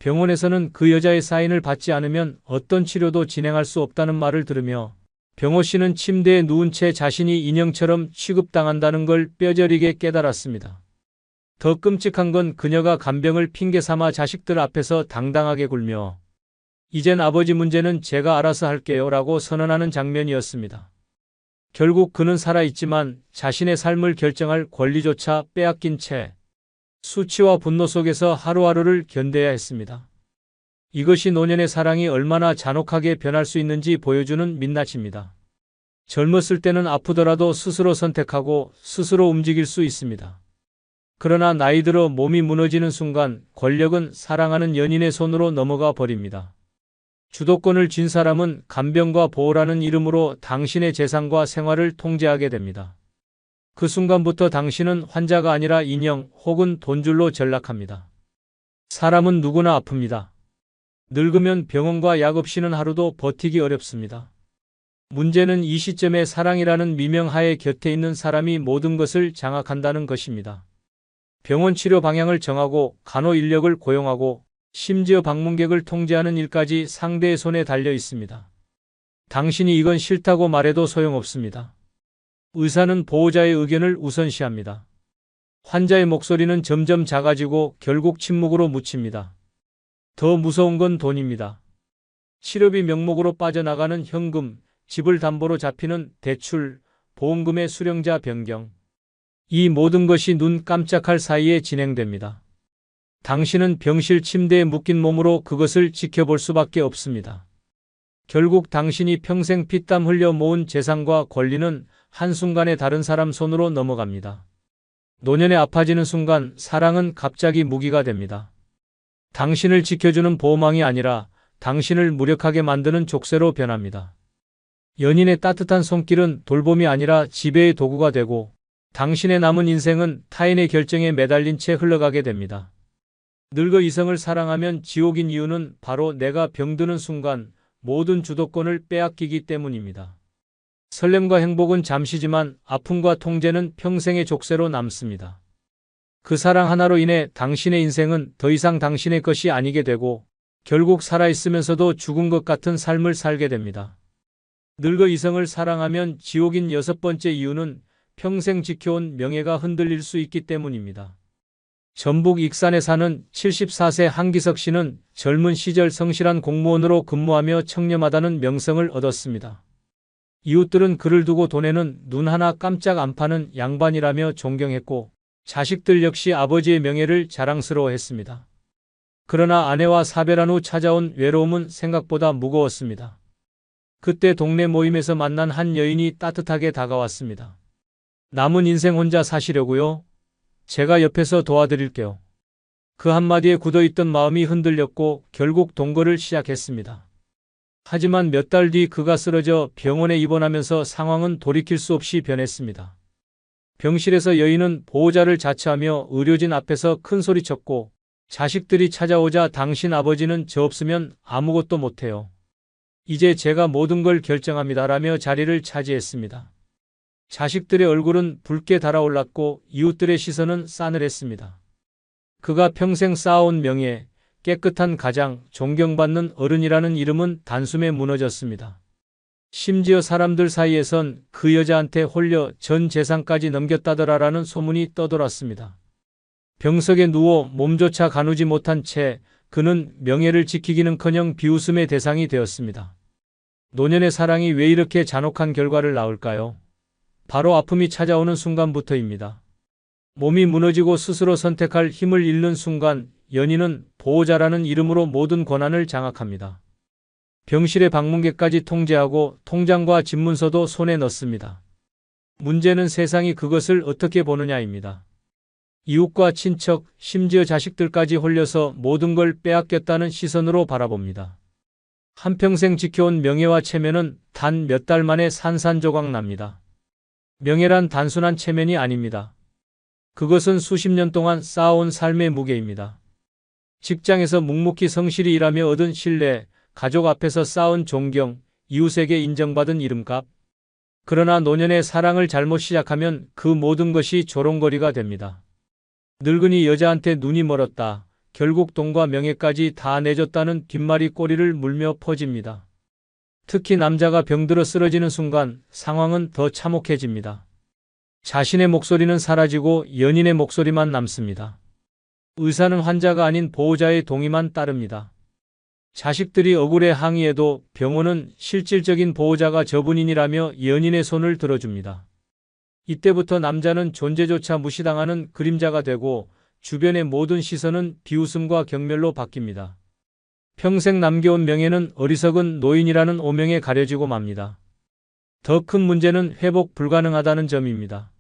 [SPEAKER 1] 병원에서는 그 여자의 사인을 받지 않으면 어떤 치료도 진행할 수 없다는 말을 들으며 병호 씨는 침대에 누운 채 자신이 인형처럼 취급당한다는 걸 뼈저리게 깨달았습니다. 더 끔찍한 건 그녀가 간병을 핑계 삼아 자식들 앞에서 당당하게 굴며 이젠 아버지 문제는 제가 알아서 할게요 라고 선언하는 장면이었습니다. 결국 그는 살아있지만 자신의 삶을 결정할 권리조차 빼앗긴 채 수치와 분노 속에서 하루하루를 견뎌야 했습니다. 이것이 노년의 사랑이 얼마나 잔혹하게 변할 수 있는지 보여주는 민낯입니다. 젊었을 때는 아프더라도 스스로 선택하고 스스로 움직일 수 있습니다. 그러나 나이 들어 몸이 무너지는 순간 권력은 사랑하는 연인의 손으로 넘어가 버립니다. 주도권을 쥔 사람은 간병과 보호라는 이름으로 당신의 재산과 생활을 통제하게 됩니다. 그 순간부터 당신은 환자가 아니라 인형 혹은 돈줄로 전락합니다. 사람은 누구나 아픕니다. 늙으면 병원과 약 없이는 하루도 버티기 어렵습니다. 문제는 이 시점에 사랑이라는 미명하에 곁에 있는 사람이 모든 것을 장악한다는 것입니다. 병원 치료 방향을 정하고 간호 인력을 고용하고 심지어 방문객을 통제하는 일까지 상대의 손에 달려 있습니다. 당신이 이건 싫다고 말해도 소용없습니다. 의사는 보호자의 의견을 우선시합니다. 환자의 목소리는 점점 작아지고 결국 침묵으로 묻힙니다. 더 무서운 건 돈입니다. 치료비 명목으로 빠져나가는 현금, 집을 담보로 잡히는 대출, 보험금의 수령자 변경. 이 모든 것이 눈 깜짝할 사이에 진행됩니다. 당신은 병실 침대에 묶인 몸으로 그것을 지켜볼 수밖에 없습니다. 결국 당신이 평생 피땀 흘려 모은 재산과 권리는 한순간에 다른 사람 손으로 넘어갑니다. 노년에 아파지는 순간 사랑은 갑자기 무기가 됩니다. 당신을 지켜주는 보호망이 아니라 당신을 무력하게 만드는 족쇄로 변합니다. 연인의 따뜻한 손길은 돌봄이 아니라 지배의 도구가 되고 당신의 남은 인생은 타인의 결정에 매달린 채 흘러가게 됩니다. 늙어 이성을 사랑하면 지옥인 이유는 바로 내가 병드는 순간 모든 주도권을 빼앗기기 때문입니다. 설렘과 행복은 잠시지만 아픔과 통제는 평생의 족쇄로 남습니다. 그 사랑 하나로 인해 당신의 인생은 더 이상 당신의 것이 아니게 되고 결국 살아있으면서도 죽은 것 같은 삶을 살게 됩니다. 늙어 이성을 사랑하면 지옥인 6번째 이유는 평생 지켜온 명예가 흔들릴 수 있기 때문입니다. 전북 익산에 사는 74세 한기석 씨는 젊은 시절 성실한 공무원으로 근무하며 청렴하다는 명성을 얻었습니다. 이웃들은 그를 두고 돈에는 눈 하나 깜짝 안 파는 양반이라며 존경했고 자식들 역시 아버지의 명예를 자랑스러워했습니다. 그러나 아내와 사별한 후 찾아온 외로움은 생각보다 무거웠습니다. 그때 동네 모임에서 만난 한 여인이 따뜻하게 다가왔습니다. 남은 인생 혼자 사시려고요? 제가 옆에서 도와드릴게요. 그 한마디에 굳어있던 마음이 흔들렸고 결국 동거를 시작했습니다. 하지만 몇 달 뒤 그가 쓰러져 병원에 입원하면서 상황은 돌이킬 수 없이 변했습니다. 병실에서 여인은 보호자를 자처하며 의료진 앞에서 큰 소리쳤고 자식들이 찾아오자 당신 아버지는 저 없으면 아무것도 못해요. 이제 제가 모든 걸 결정합니다라며 자리를 차지했습니다. 자식들의 얼굴은 붉게 달아올랐고 이웃들의 시선은 싸늘했습니다. 그가 평생 쌓아온 명예, 깨끗한 가장, 존경받는 어른이라는 이름은 단숨에 무너졌습니다. 심지어 사람들 사이에선 그 여자한테 홀려 전 재산까지 넘겼다더라라는 소문이 떠돌았습니다. 병석에 누워 몸조차 가누지 못한 채 그는 명예를 지키기는커녕 비웃음의 대상이 되었습니다. 노년의 사랑이 왜 이렇게 잔혹한 결과를 낳을까요? 바로 아픔이 찾아오는 순간부터입니다. 몸이 무너지고 스스로 선택할 힘을 잃는 순간 연인은 보호자라는 이름으로 모든 권한을 장악합니다. 병실의 방문객까지 통제하고 통장과 집문서도 손에 넣습니다. 문제는 세상이 그것을 어떻게 보느냐입니다. 이웃과 친척, 심지어 자식들까지 홀려서 모든 걸 빼앗겼다는 시선으로 바라봅니다. 한평생 지켜온 명예와 체면은 단 몇 달 만에 산산조각 납니다. 명예란 단순한 체면이 아닙니다. 그것은 수십 년 동안 쌓아온 삶의 무게입니다. 직장에서 묵묵히 성실히 일하며 얻은 신뢰, 가족 앞에서 쌓은 존경, 이웃에게 인정받은 이름값. 그러나 노년의 사랑을 잘못 시작하면 그 모든 것이 조롱거리가 됩니다. 늙은이 여자한테 눈이 멀었다. 결국 돈과 명예까지 다 내줬다는 뒷말이 꼬리를 물며 퍼집니다. 특히 남자가 병들어 쓰러지는 순간 상황은 더 참혹해집니다. 자신의 목소리는 사라지고 연인의 목소리만 남습니다. 의사는 환자가 아닌 보호자의 동의만 따릅니다. 자식들이 억울해 항의해도 병원은 실질적인 보호자가 저분인이라며 연인의 손을 들어줍니다. 이때부터 남자는 존재조차 무시당하는 그림자가 되고 주변의 모든 시선은 비웃음과 경멸로 바뀝니다. 평생 남겨온 명예는 어리석은 노인이라는 오명에 가려지고 맙니다. 더 큰 문제는 회복 불가능하다는 점입니다.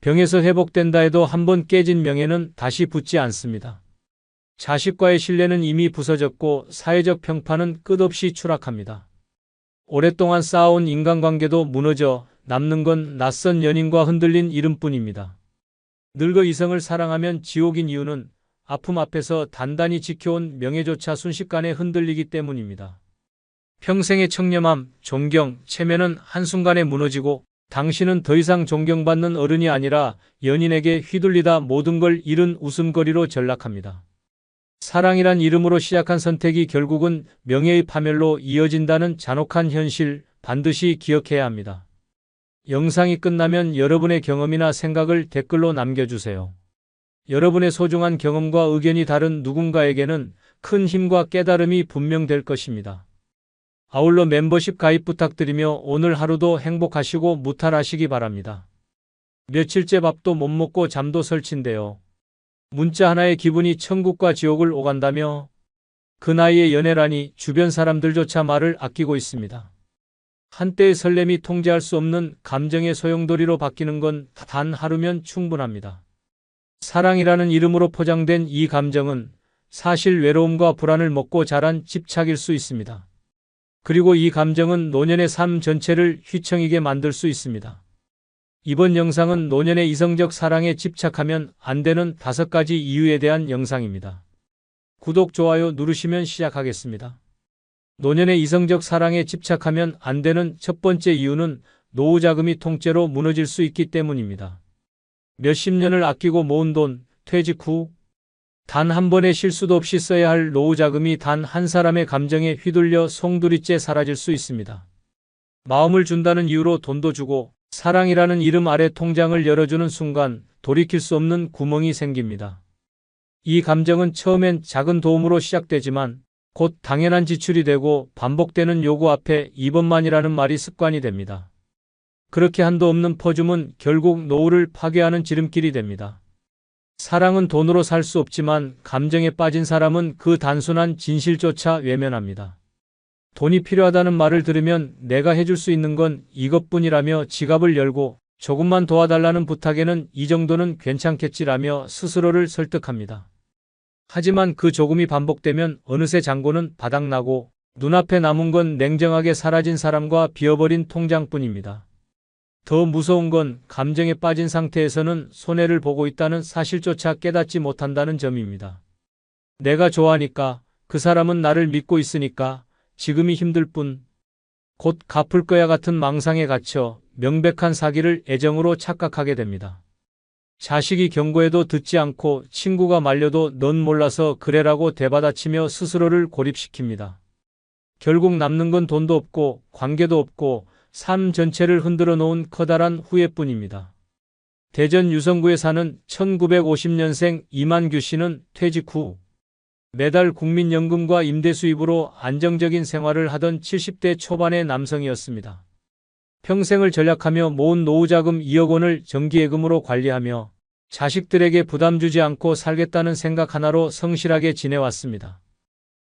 [SPEAKER 1] 병에서 회복된다 해도 한번 깨진 명예는 다시 붙지 않습니다. 자식과의 신뢰는 이미 부서졌고 사회적 평판은 끝없이 추락합니다. 오랫동안 쌓아온 인간관계도 무너져 남는 건 낯선 연인과 흔들린 이름뿐입니다. 늙어 이성을 사랑하면 지옥인 이유는 아픔 앞에서 단단히 지켜온 명예조차 순식간에 흔들리기 때문입니다. 평생의 청렴함, 존경, 체면은 한순간에 무너지고 당신은 더 이상 존경받는 어른이 아니라 연인에게 휘둘리다 모든 걸 잃은 웃음거리로 전락합니다. 사랑이란 이름으로 시작한 선택이 결국은 명예의 파멸로 이어진다는 잔혹한 현실 반드시 기억해야 합니다. 영상이 끝나면 여러분의 경험이나 생각을 댓글로 남겨주세요. 여러분의 소중한 경험과 의견이 다른 누군가에게는 큰 힘과 깨달음이 분명될 것입니다. 아울러 멤버십 가입 부탁드리며 오늘 하루도 행복하시고 무탈하시기 바랍니다. 며칠째 밥도 못 먹고 잠도 설친데요. 문자 하나에 기분이 천국과 지옥을 오간다며 그 나이에 연애라니 주변 사람들조차 말을 아끼고 있습니다. 한때의 설렘이 통제할 수 없는 감정의 소용돌이로 바뀌는 건 단 하루면 충분합니다. 사랑이라는 이름으로 포장된 이 감정은 사실 외로움과 불안을 먹고 자란 집착일 수 있습니다. 그리고 이 감정은 노년의 삶 전체를 휘청이게 만들 수 있습니다. 이번 영상은 노년의 이성적 사랑에 집착하면 안 되는 5가지 이유에 대한 영상입니다. 구독, 좋아요 누르시면 시작하겠습니다. 노년의 이성적 사랑에 집착하면 안 되는 첫 번째 이유는 노후 자금이 통째로 무너질 수 있기 때문입니다. 몇십 년을 아끼고 모은 돈, 퇴직 후 단 한 번의 실수도 없이 써야 할 노후 자금이 단 한 사람의 감정에 휘둘려 송두리째 사라질 수 있습니다. 마음을 준다는 이유로 돈도 주고 사랑이라는 이름 아래 통장을 열어주는 순간 돌이킬 수 없는 구멍이 생깁니다. 이 감정은 처음엔 작은 도움으로 시작되지만 곧 당연한 지출이 되고 반복되는 요구 앞에 이번만이라는 말이 습관이 됩니다. 그렇게 한도 없는 퍼줌은 결국 노후를 파괴하는 지름길이 됩니다. 사랑은 돈으로 살 수 없지만 감정에 빠진 사람은 그 단순한 진실조차 외면합니다. 돈이 필요하다는 말을 들으면 내가 해줄 수 있는 건 이것뿐이라며 지갑을 열고 조금만 도와달라는 부탁에는 이 정도는 괜찮겠지라며 스스로를 설득합니다. 하지만 그 조금이 반복되면 어느새 잔고는 바닥나고 눈앞에 남은 건 냉정하게 사라진 사람과 비어버린 통장뿐입니다. 더 무서운 건 감정에 빠진 상태에서는 손해를 보고 있다는 사실조차 깨닫지 못한다는 점입니다. 내가 좋아하니까, 그 사람은 나를 믿고 있으니까, 지금이 힘들 뿐, 곧 갚을 거야 같은 망상에 갇혀 명백한 사기를 애정으로 착각하게 됩니다. 자식이 경고해도 듣지 않고 친구가 말려도 넌 몰라서 그래라고 대받아치며 스스로를 고립시킵니다. 결국 남는 건 돈도 없고 관계도 없고 삶 전체를 흔들어 놓은 커다란 후회뿐입니다. 대전 유성구에 사는 1950년생 이만규 씨는 퇴직 후 매달 국민연금과 임대 수입으로 안정적인 생활을 하던 70대 초반의 남성이었습니다. 평생을 전략하며 모은 노후자금 2억 원을 정기예금으로 관리하며 자식들에게 부담 주지 않고 살겠다는 생각 하나로 성실하게 지내왔습니다.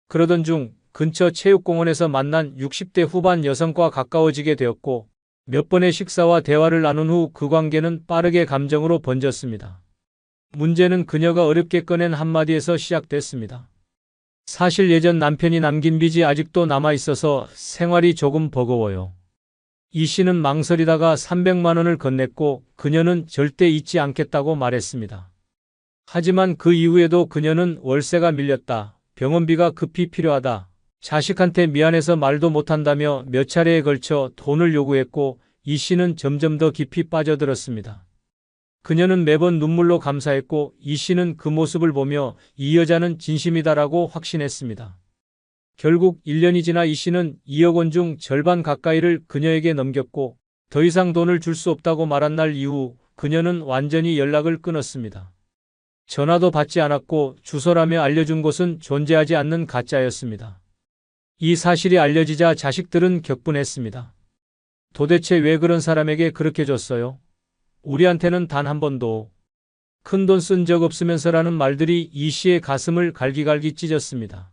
[SPEAKER 1] 그러던 중 근처 체육공원에서 만난 60대 후반 여성과 가까워지게 되었고 몇 번의 식사와 대화를 나눈 후 그 관계는 빠르게 감정으로 번졌습니다. 문제는 그녀가 어렵게 꺼낸 한마디에서 시작됐습니다. 사실 예전 남편이 남긴 빚이 아직도 남아있어서 생활이 조금 버거워요. 이 씨는 망설이다가 300만 원을 건넸고 그녀는 절대 잊지 않겠다고 말했습니다. 하지만 그 이후에도 그녀는 월세가 밀렸다, 병원비가 급히 필요하다, 자식한테 미안해서 말도 못한다며 몇 차례에 걸쳐 돈을 요구했고 이 씨는 점점 더 깊이 빠져들었습니다. 그녀는 매번 눈물로 감사했고 이 씨는 그 모습을 보며 이 여자는 진심이다라고 확신했습니다. 결국 1년이 지나 이 씨는 2억 원 중 절반 가까이를 그녀에게 넘겼고 더 이상 돈을 줄 수 없다고 말한 날 이후 그녀는 완전히 연락을 끊었습니다. 전화도 받지 않았고 주소라며 알려준 곳은 존재하지 않는 가짜였습니다. 이 사실이 알려지자 자식들은 격분했습니다. 도대체 왜 그런 사람에게 그렇게 줬어요? 우리한테는 단 한 번도 큰돈 쓴 적 없으면서라는 말들이 이 씨의 가슴을 갈기갈기 찢었습니다.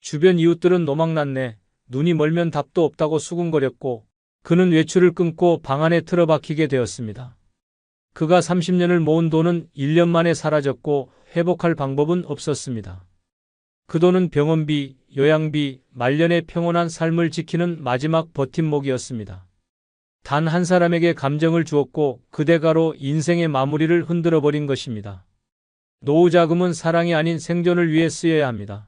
[SPEAKER 1] 주변 이웃들은 노망났네. 눈이 멀면 답도 없다고 수군거렸고 그는 외출을 끊고 방 안에 틀어박히게 되었습니다. 그가 30년을 모은 돈은 1년 만에 사라졌고 회복할 방법은 없었습니다. 그 돈은 병원비, 요양비, 말년의 평온한 삶을 지키는 마지막 버팀목이었습니다. 단 한 사람에게 감정을 주었고 그 대가로 인생의 마무리를 흔들어버린 것입니다. 노후 자금은 사랑이 아닌 생존을 위해 쓰여야 합니다.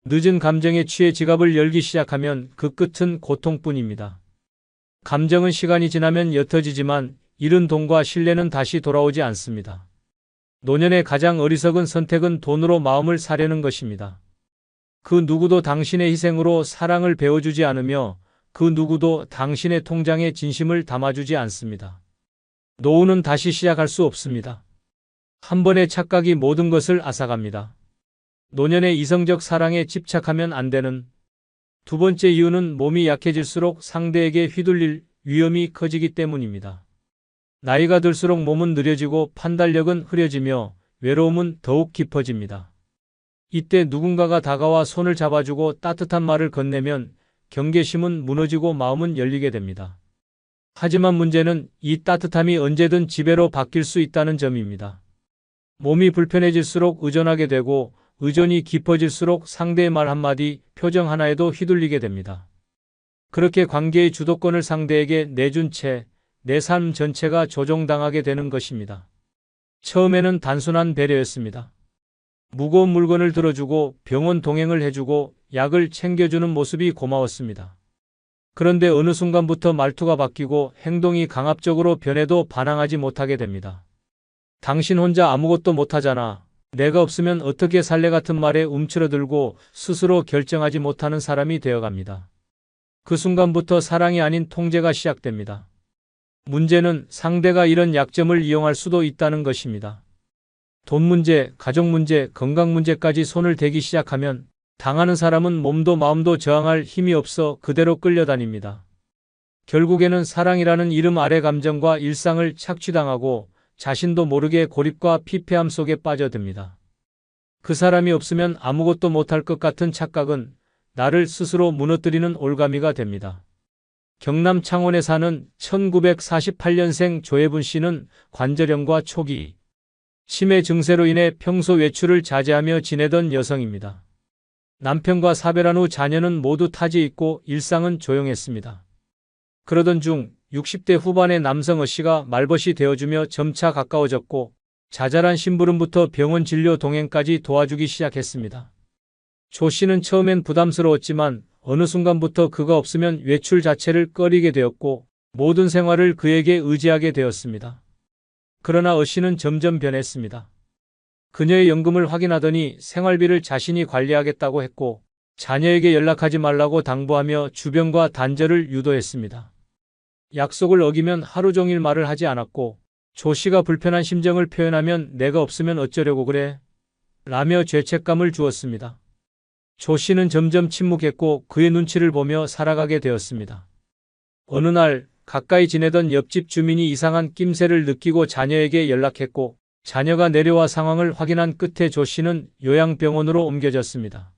[SPEAKER 1] 늦은 감정에 취해 지갑을 열기 시작하면 그 끝은 고통뿐입니다. 감정은 시간이 지나면 옅어지지만 잃은 돈과 신뢰는 다시 돌아오지 않습니다. 노년의 가장 어리석은 선택은 돈으로 마음을 사려는 것입니다. 그 누구도 당신의 희생으로 사랑을 베어주지 않으며 그 누구도 당신의 통장에 진심을 담아주지 않습니다. 노후는 다시 시작할 수 없습니다. 한 번의 착각이 모든 것을 앗아갑니다. 노년의 이성적 사랑에 집착하면 안 되는 두 번째 이유는 몸이 약해질수록 상대에게 휘둘릴 위험이 커지기 때문입니다. 나이가 들수록 몸은 느려지고 판단력은 흐려지며 외로움은 더욱 깊어집니다. 이때 누군가가 다가와 손을 잡아주고 따뜻한 말을 건네면 경계심은 무너지고 마음은 열리게 됩니다. 하지만 문제는 이 따뜻함이 언제든 지배로 바뀔 수 있다는 점입니다. 몸이 불편해질수록 의존하게 되고 의존이 깊어질수록 상대의 말 한마디, 표정 하나에도 휘둘리게 됩니다. 그렇게 관계의 주도권을 상대에게 내준 채 내 삶 전체가 조종당하게 되는 것입니다. 처음에는 단순한 배려였습니다. 무거운 물건을 들어주고 병원 동행을 해주고 약을 챙겨주는 모습이 고마웠습니다. 그런데 어느 순간부터 말투가 바뀌고 행동이 강압적으로 변해도 반항하지 못하게 됩니다. 당신 혼자 아무것도 못하잖아. 내가 없으면 어떻게 살래 같은 말에 움츠러들고 스스로 결정하지 못하는 사람이 되어갑니다. 그 순간부터 사랑이 아닌 통제가 시작됩니다. 문제는 상대가 이런 약점을 이용할 수도 있다는 것입니다. 돈 문제, 가족 문제, 건강 문제까지 손을 대기 시작하면 당하는 사람은 몸도 마음도 저항할 힘이 없어 그대로 끌려다닙니다. 결국에는 사랑이라는 이름 아래 감정과 일상을 착취당하고 자신도 모르게 고립과 피폐함 속에 빠져듭니다. 그 사람이 없으면 아무것도 못할 것 같은 착각은 나를 스스로 무너뜨리는 올가미가 됩니다. 경남 창원에 사는 1948년생 조혜분 씨는 관절염과 초기 치매 증세로 인해 평소 외출을 자제하며 지내던 여성입니다. 남편과 사별한 후 자녀는 모두 타지에 있고 일상은 조용했습니다. 그러던 중 60대 후반의 남성 어 씨가 말벗이 되어주며 점차 가까워졌고 자잘한 심부름부터 병원 진료 동행까지 도와주기 시작했습니다. 조 씨는 처음엔 부담스러웠지만 어느 순간부터 그가 없으면 외출 자체를 꺼리게 되었고 모든 생활을 그에게 의지하게 되었습니다. 그러나 어 씨는 점점 변했습니다. 그녀의 연금을 확인하더니 생활비를 자신이 관리하겠다고 했고 자녀에게 연락하지 말라고 당부하며 주변과 단절을 유도했습니다. 약속을 어기면 하루 종일 말을 하지 않았고 조 씨가 불편한 심정을 표현하면 내가 없으면 어쩌려고 그래? 라며 죄책감을 주었습니다. 조 씨는 점점 침묵했고 그의 눈치를 보며 살아가게 되었습니다. 어느 날 가까이 지내던 옆집 주민이 이상한 낌새를 느끼고 자녀에게 연락했고 자녀가 내려와 상황을 확인한 끝에 조 씨는 요양병원으로 옮겨졌습니다.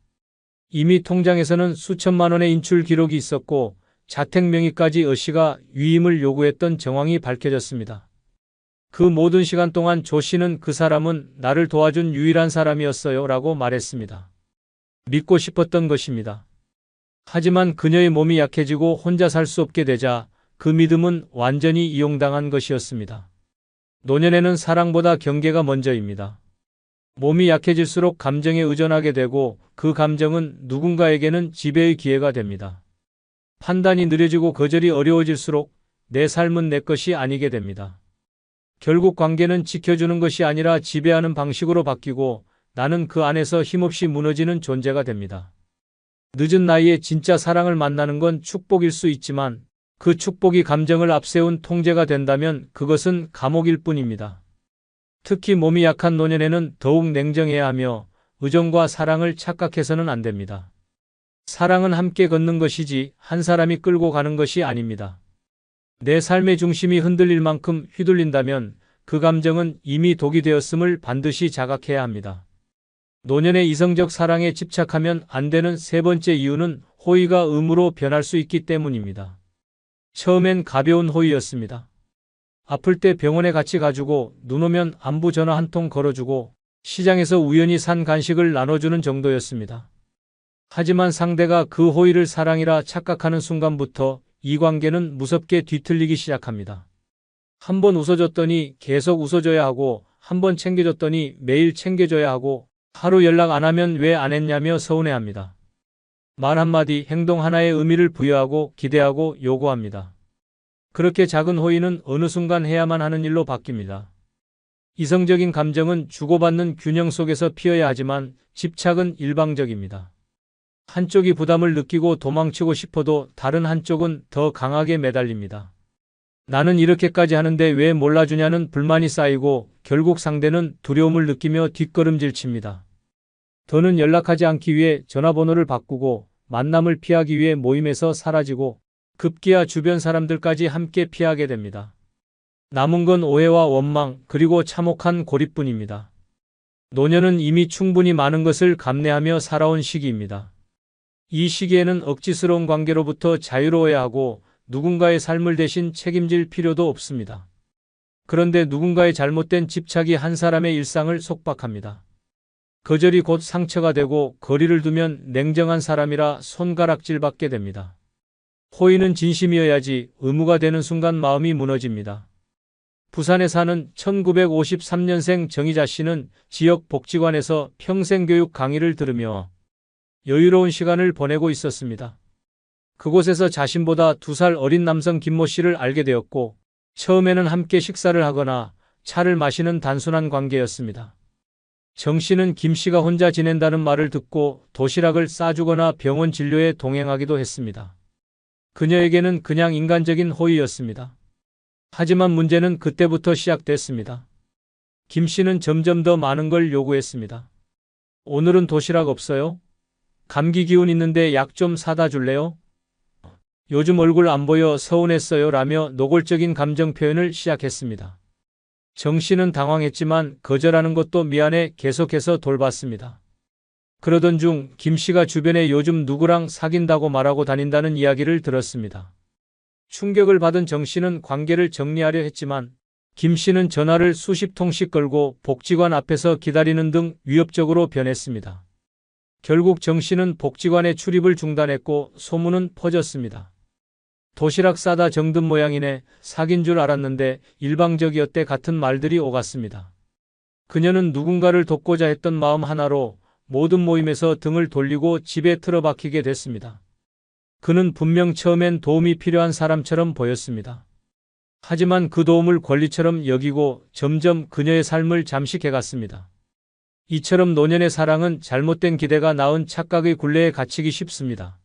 [SPEAKER 1] 이미 통장에서는 수천만 원의 인출 기록이 있었고 자택 명의까지 어 씨가 위임을 요구했던 정황이 밝혀졌습니다. 그 모든 시간 동안 조 씨는 그 사람은 나를 도와준 유일한 사람이었어요 라고 말했습니다. 믿고 싶었던 것입니다. 하지만 그녀의 몸이 약해지고 혼자 살 수 없게 되자 그 믿음은 완전히 이용당한 것이었습니다. 노년에는 사랑보다 경계가 먼저입니다. 몸이 약해질수록 감정에 의존하게 되고 그 감정은 누군가에게는 지배의 기회가 됩니다. 판단이 느려지고 거절이 어려워질수록 내 삶은 내 것이 아니게 됩니다. 결국 관계는 지켜주는 것이 아니라 지배하는 방식으로 바뀌고 나는 그 안에서 힘없이 무너지는 존재가 됩니다. 늦은 나이에 진짜 사랑을 만나는 건 축복일 수 있지만 그 축복이 감정을 앞세운 통제가 된다면 그것은 감옥일 뿐입니다. 특히 몸이 약한 노년에는 더욱 냉정해야 하며 의존과 사랑을 착각해서는 안 됩니다. 사랑은 함께 걷는 것이지 한 사람이 끌고 가는 것이 아닙니다. 내 삶의 중심이 흔들릴 만큼 휘둘린다면 그 감정은 이미 독이 되었음을 반드시 자각해야 합니다. 노년의 이성적 사랑에 집착하면 안 되는 세 번째 이유는 호의가 의무로 변할 수 있기 때문입니다. 처음엔 가벼운 호의였습니다. 아플 때 병원에 같이 가주고 눈 오면 안부 전화 한 통 걸어주고 시장에서 우연히 산 간식을 나눠주는 정도였습니다. 하지만 상대가 그 호의를 사랑이라 착각하는 순간부터 이 관계는 무섭게 뒤틀리기 시작합니다. 한 번 웃어줬더니 계속 웃어줘야 하고 한 번 챙겨줬더니 매일 챙겨줘야 하고 하루 연락 안 하면 왜 안 했냐며 서운해합니다. 말 한마디, 행동 하나의 의미를 부여하고 기대하고 요구합니다. 그렇게 작은 호의는 어느 순간 해야만 하는 일로 바뀝니다. 이성적인 감정은 주고받는 균형 속에서 피어야 하지만 집착은 일방적입니다. 한쪽이 부담을 느끼고 도망치고 싶어도 다른 한쪽은 더 강하게 매달립니다. 나는 이렇게까지 하는데 왜 몰라주냐는 불만이 쌓이고 결국 상대는 두려움을 느끼며 뒷걸음질 칩니다. 더는 연락하지 않기 위해 전화번호를 바꾸고 만남을 피하기 위해 모임에서 사라지고 급기야 주변 사람들까지 함께 피하게 됩니다. 남은 건 오해와 원망 그리고 참혹한 고립뿐입니다. 노년은 이미 충분히 많은 것을 감내하며 살아온 시기입니다. 이 시기에는 억지스러운 관계로부터 자유로워야 하고 누군가의 삶을 대신 책임질 필요도 없습니다. 그런데 누군가의 잘못된 집착이 한 사람의 일상을 속박합니다. 거절이 곧 상처가 되고 거리를 두면 냉정한 사람이라 손가락질받게 됩니다. 호의는 진심이어야지 의무가 되는 순간 마음이 무너집니다. 부산에 사는 1953년생 정희자 씨는 지역 복지관에서 평생교육 강의를 들으며 여유로운 시간을 보내고 있었습니다. 그곳에서 자신보다 2살 어린 남성 김모 씨를 알게 되었고 처음에는 함께 식사를 하거나 차를 마시는 단순한 관계였습니다. 정 씨는 김 씨가 혼자 지낸다는 말을 듣고 도시락을 싸주거나 병원 진료에 동행하기도 했습니다. 그녀에게는 그냥 인간적인 호의였습니다. 하지만 문제는 그때부터 시작됐습니다. 김 씨는 점점 더 많은 걸 요구했습니다. 오늘은 도시락 없어요? 감기 기운 있는데 약 좀 사다 줄래요? 요즘 얼굴 안 보여 서운했어요 라며 노골적인 감정 표현을 시작했습니다. 정 씨는 당황했지만 거절하는 것도 미안해 계속해서 돌봤습니다. 그러던 중 김 씨가 주변에 요즘 누구랑 사귄다고 말하고 다닌다는 이야기를 들었습니다. 충격을 받은 정 씨는 관계를 정리하려 했지만 김 씨는 전화를 수십 통씩 걸고 복지관 앞에서 기다리는 등 위협적으로 변했습니다. 결국 정 씨는 복지관의 출입을 중단했고 소문은 퍼졌습니다. 도시락 싸다 정든 모양이네, 사귄 줄 알았는데 일방적이었대 같은 말들이 오갔습니다. 그녀는 누군가를 돕고자 했던 마음 하나로 모든 모임에서 등을 돌리고 집에 틀어박히게 됐습니다. 그는 분명 처음엔 도움이 필요한 사람처럼 보였습니다. 하지만 그 도움을 권리처럼 여기고 점점 그녀의 삶을 잠식해갔습니다. 이처럼 노년의 사랑은 잘못된 기대가 낳은 착각의 굴레에 갇히기 쉽습니다.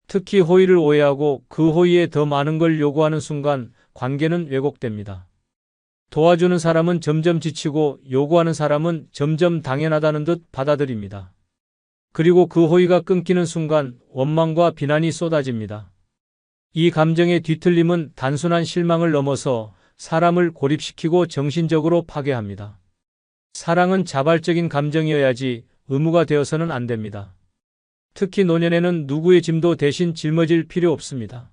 [SPEAKER 1] 특히 호의를 오해하고 그 호의에 더 많은 걸 요구하는 순간 관계는 왜곡됩니다. 도와주는 사람은 점점 지치고 요구하는 사람은 점점 당연하다는 듯 받아들입니다. 그리고 그 호의가 끊기는 순간 원망과 비난이 쏟아집니다. 이 감정의 뒤틀림은 단순한 실망을 넘어서 사람을 고립시키고 정신적으로 파괴합니다. 사랑은 자발적인 감정이어야지 의무가 되어서는 안 됩니다. 특히 노년에는 누구의 짐도 대신 짊어질 필요 없습니다.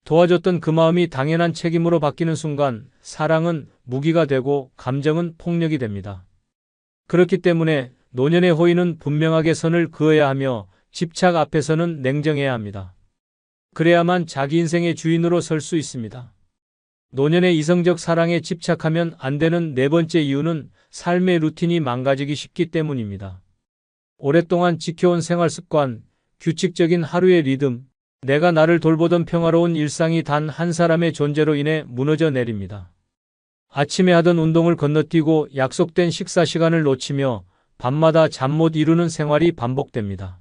[SPEAKER 1] 도와줬던 그 마음이 당연한 책임으로 바뀌는 순간 사랑은 무기가 되고 감정은 폭력이 됩니다. 그렇기 때문에 노년의 호의는 분명하게 선을 그어야 하며 집착 앞에서는 냉정해야 합니다. 그래야만 자기 인생의 주인으로 설 수 있습니다. 노년의 이성적 사랑에 집착하면 안 되는 네 번째 이유는 삶의 루틴이 망가지기 쉽기 때문입니다. 오랫동안 지켜온 생활 습관, 규칙적인 하루의 리듬, 내가 나를 돌보던 평화로운 일상이 단 한 사람의 존재로 인해 무너져 내립니다. 아침에 하던 운동을 건너뛰고 약속된 식사 시간을 놓치며 밤마다 잠 못 이루는 생활이 반복됩니다.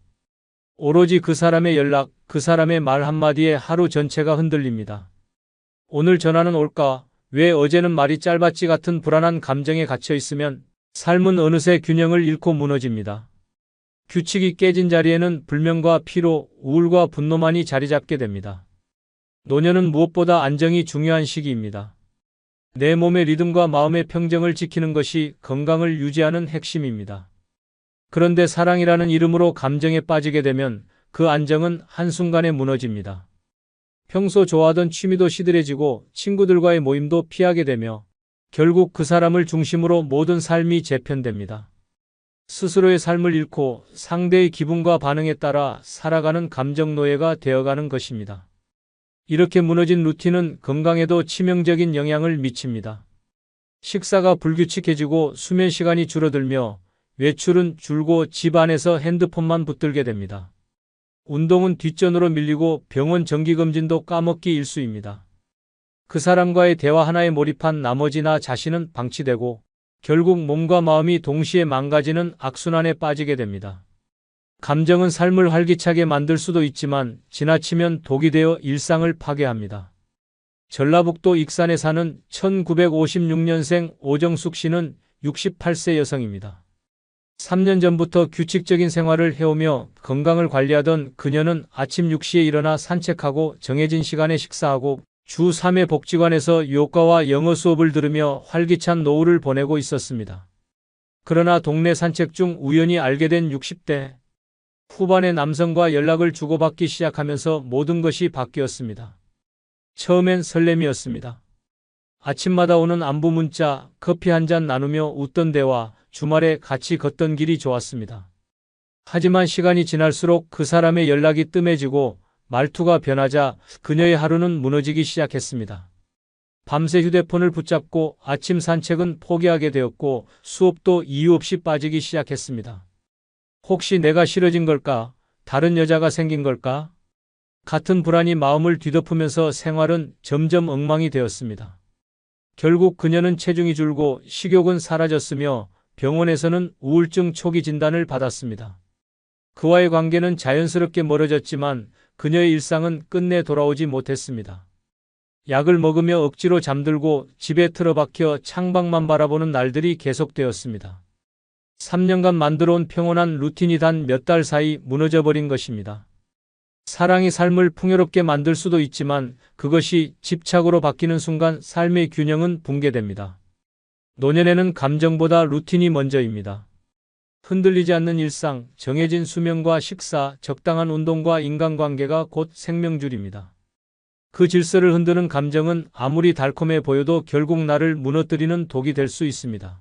[SPEAKER 1] 오로지 그 사람의 연락, 그 사람의 말 한마디에 하루 전체가 흔들립니다. 오늘 전화는 올까? 왜 어제는 말이 짧았지 같은 불안한 감정에 갇혀 있으면 삶은 어느새 균형을 잃고 무너집니다. 규칙이 깨진 자리에는 불면과 피로, 우울과 분노만이 자리 잡게 됩니다. 노년은 무엇보다 안정이 중요한 시기입니다. 내 몸의 리듬과 마음의 평정을 지키는 것이 건강을 유지하는 핵심입니다. 그런데 사랑이라는 이름으로 감정에 빠지게 되면 그 안정은 한순간에 무너집니다. 평소 좋아하던 취미도 시들해지고 친구들과의 모임도 피하게 되며 결국 그 사람을 중심으로 모든 삶이 재편됩니다. 스스로의 삶을 잃고 상대의 기분과 반응에 따라 살아가는 감정 노예가 되어가는 것입니다. 이렇게 무너진 루틴은 건강에도 치명적인 영향을 미칩니다. 식사가 불규칙해지고 수면 시간이 줄어들며 외출은 줄고 집 안에서 핸드폰만 붙들게 됩니다. 운동은 뒷전으로 밀리고 병원 정기검진도 까먹기 일쑤입니다. 그 사람과의 대화 하나에 몰입한 나머지 나 자신은 방치되고 결국 몸과 마음이 동시에 망가지는 악순환에 빠지게 됩니다. 감정은 삶을 활기차게 만들 수도 있지만 지나치면 독이 되어 일상을 파괴합니다. 전라북도 익산에 사는 1956년생 오정숙 씨는 68세 여성입니다. 3년 전부터 규칙적인 생활을 해오며 건강을 관리하던 그녀는 아침 6시에 일어나 산책하고 정해진 시간에 식사하고 주 3회 복지관에서 요가와 영어 수업을 들으며 활기찬 노후를 보내고 있었습니다. 그러나 동네 산책 중 우연히 알게 된 60대 후반의 남성과 연락을 주고받기 시작하면서 모든 것이 바뀌었습니다. 처음엔 설렘이었습니다. 아침마다 오는 안부 문자, 커피 한 잔 나누며 웃던 대화, 주말에 같이 걷던 길이 좋았습니다. 하지만 시간이 지날수록 그 사람의 연락이 뜸해지고 말투가 변하자 그녀의 하루는 무너지기 시작했습니다. 밤새 휴대폰을 붙잡고 아침 산책은 포기하게 되었고 수업도 이유 없이 빠지기 시작했습니다. 혹시 내가 싫어진 걸까? 다른 여자가 생긴 걸까? 같은 불안이 마음을 뒤덮으면서 생활은 점점 엉망이 되었습니다. 결국 그녀는 체중이 줄고 식욕은 사라졌으며 병원에서는 우울증 초기 진단을 받았습니다. 그와의 관계는 자연스럽게 멀어졌지만 그녀의 일상은 끝내 돌아오지 못했습니다. 약을 먹으며 억지로 잠들고 집에 틀어박혀 창밖만 바라보는 날들이 계속되었습니다. 3년간 만들어온 평온한 루틴이 단 몇 달 사이 무너져버린 것입니다. 사랑이 삶을 풍요롭게 만들 수도 있지만 그것이 집착으로 바뀌는 순간 삶의 균형은 붕괴됩니다. 노년에는 감정보다 루틴이 먼저입니다. 흔들리지 않는 일상, 정해진 수면과 식사, 적당한 운동과 인간관계가 곧 생명줄입니다. 그 질서를 흔드는 감정은 아무리 달콤해 보여도 결국 나를 무너뜨리는 독이 될 수 있습니다.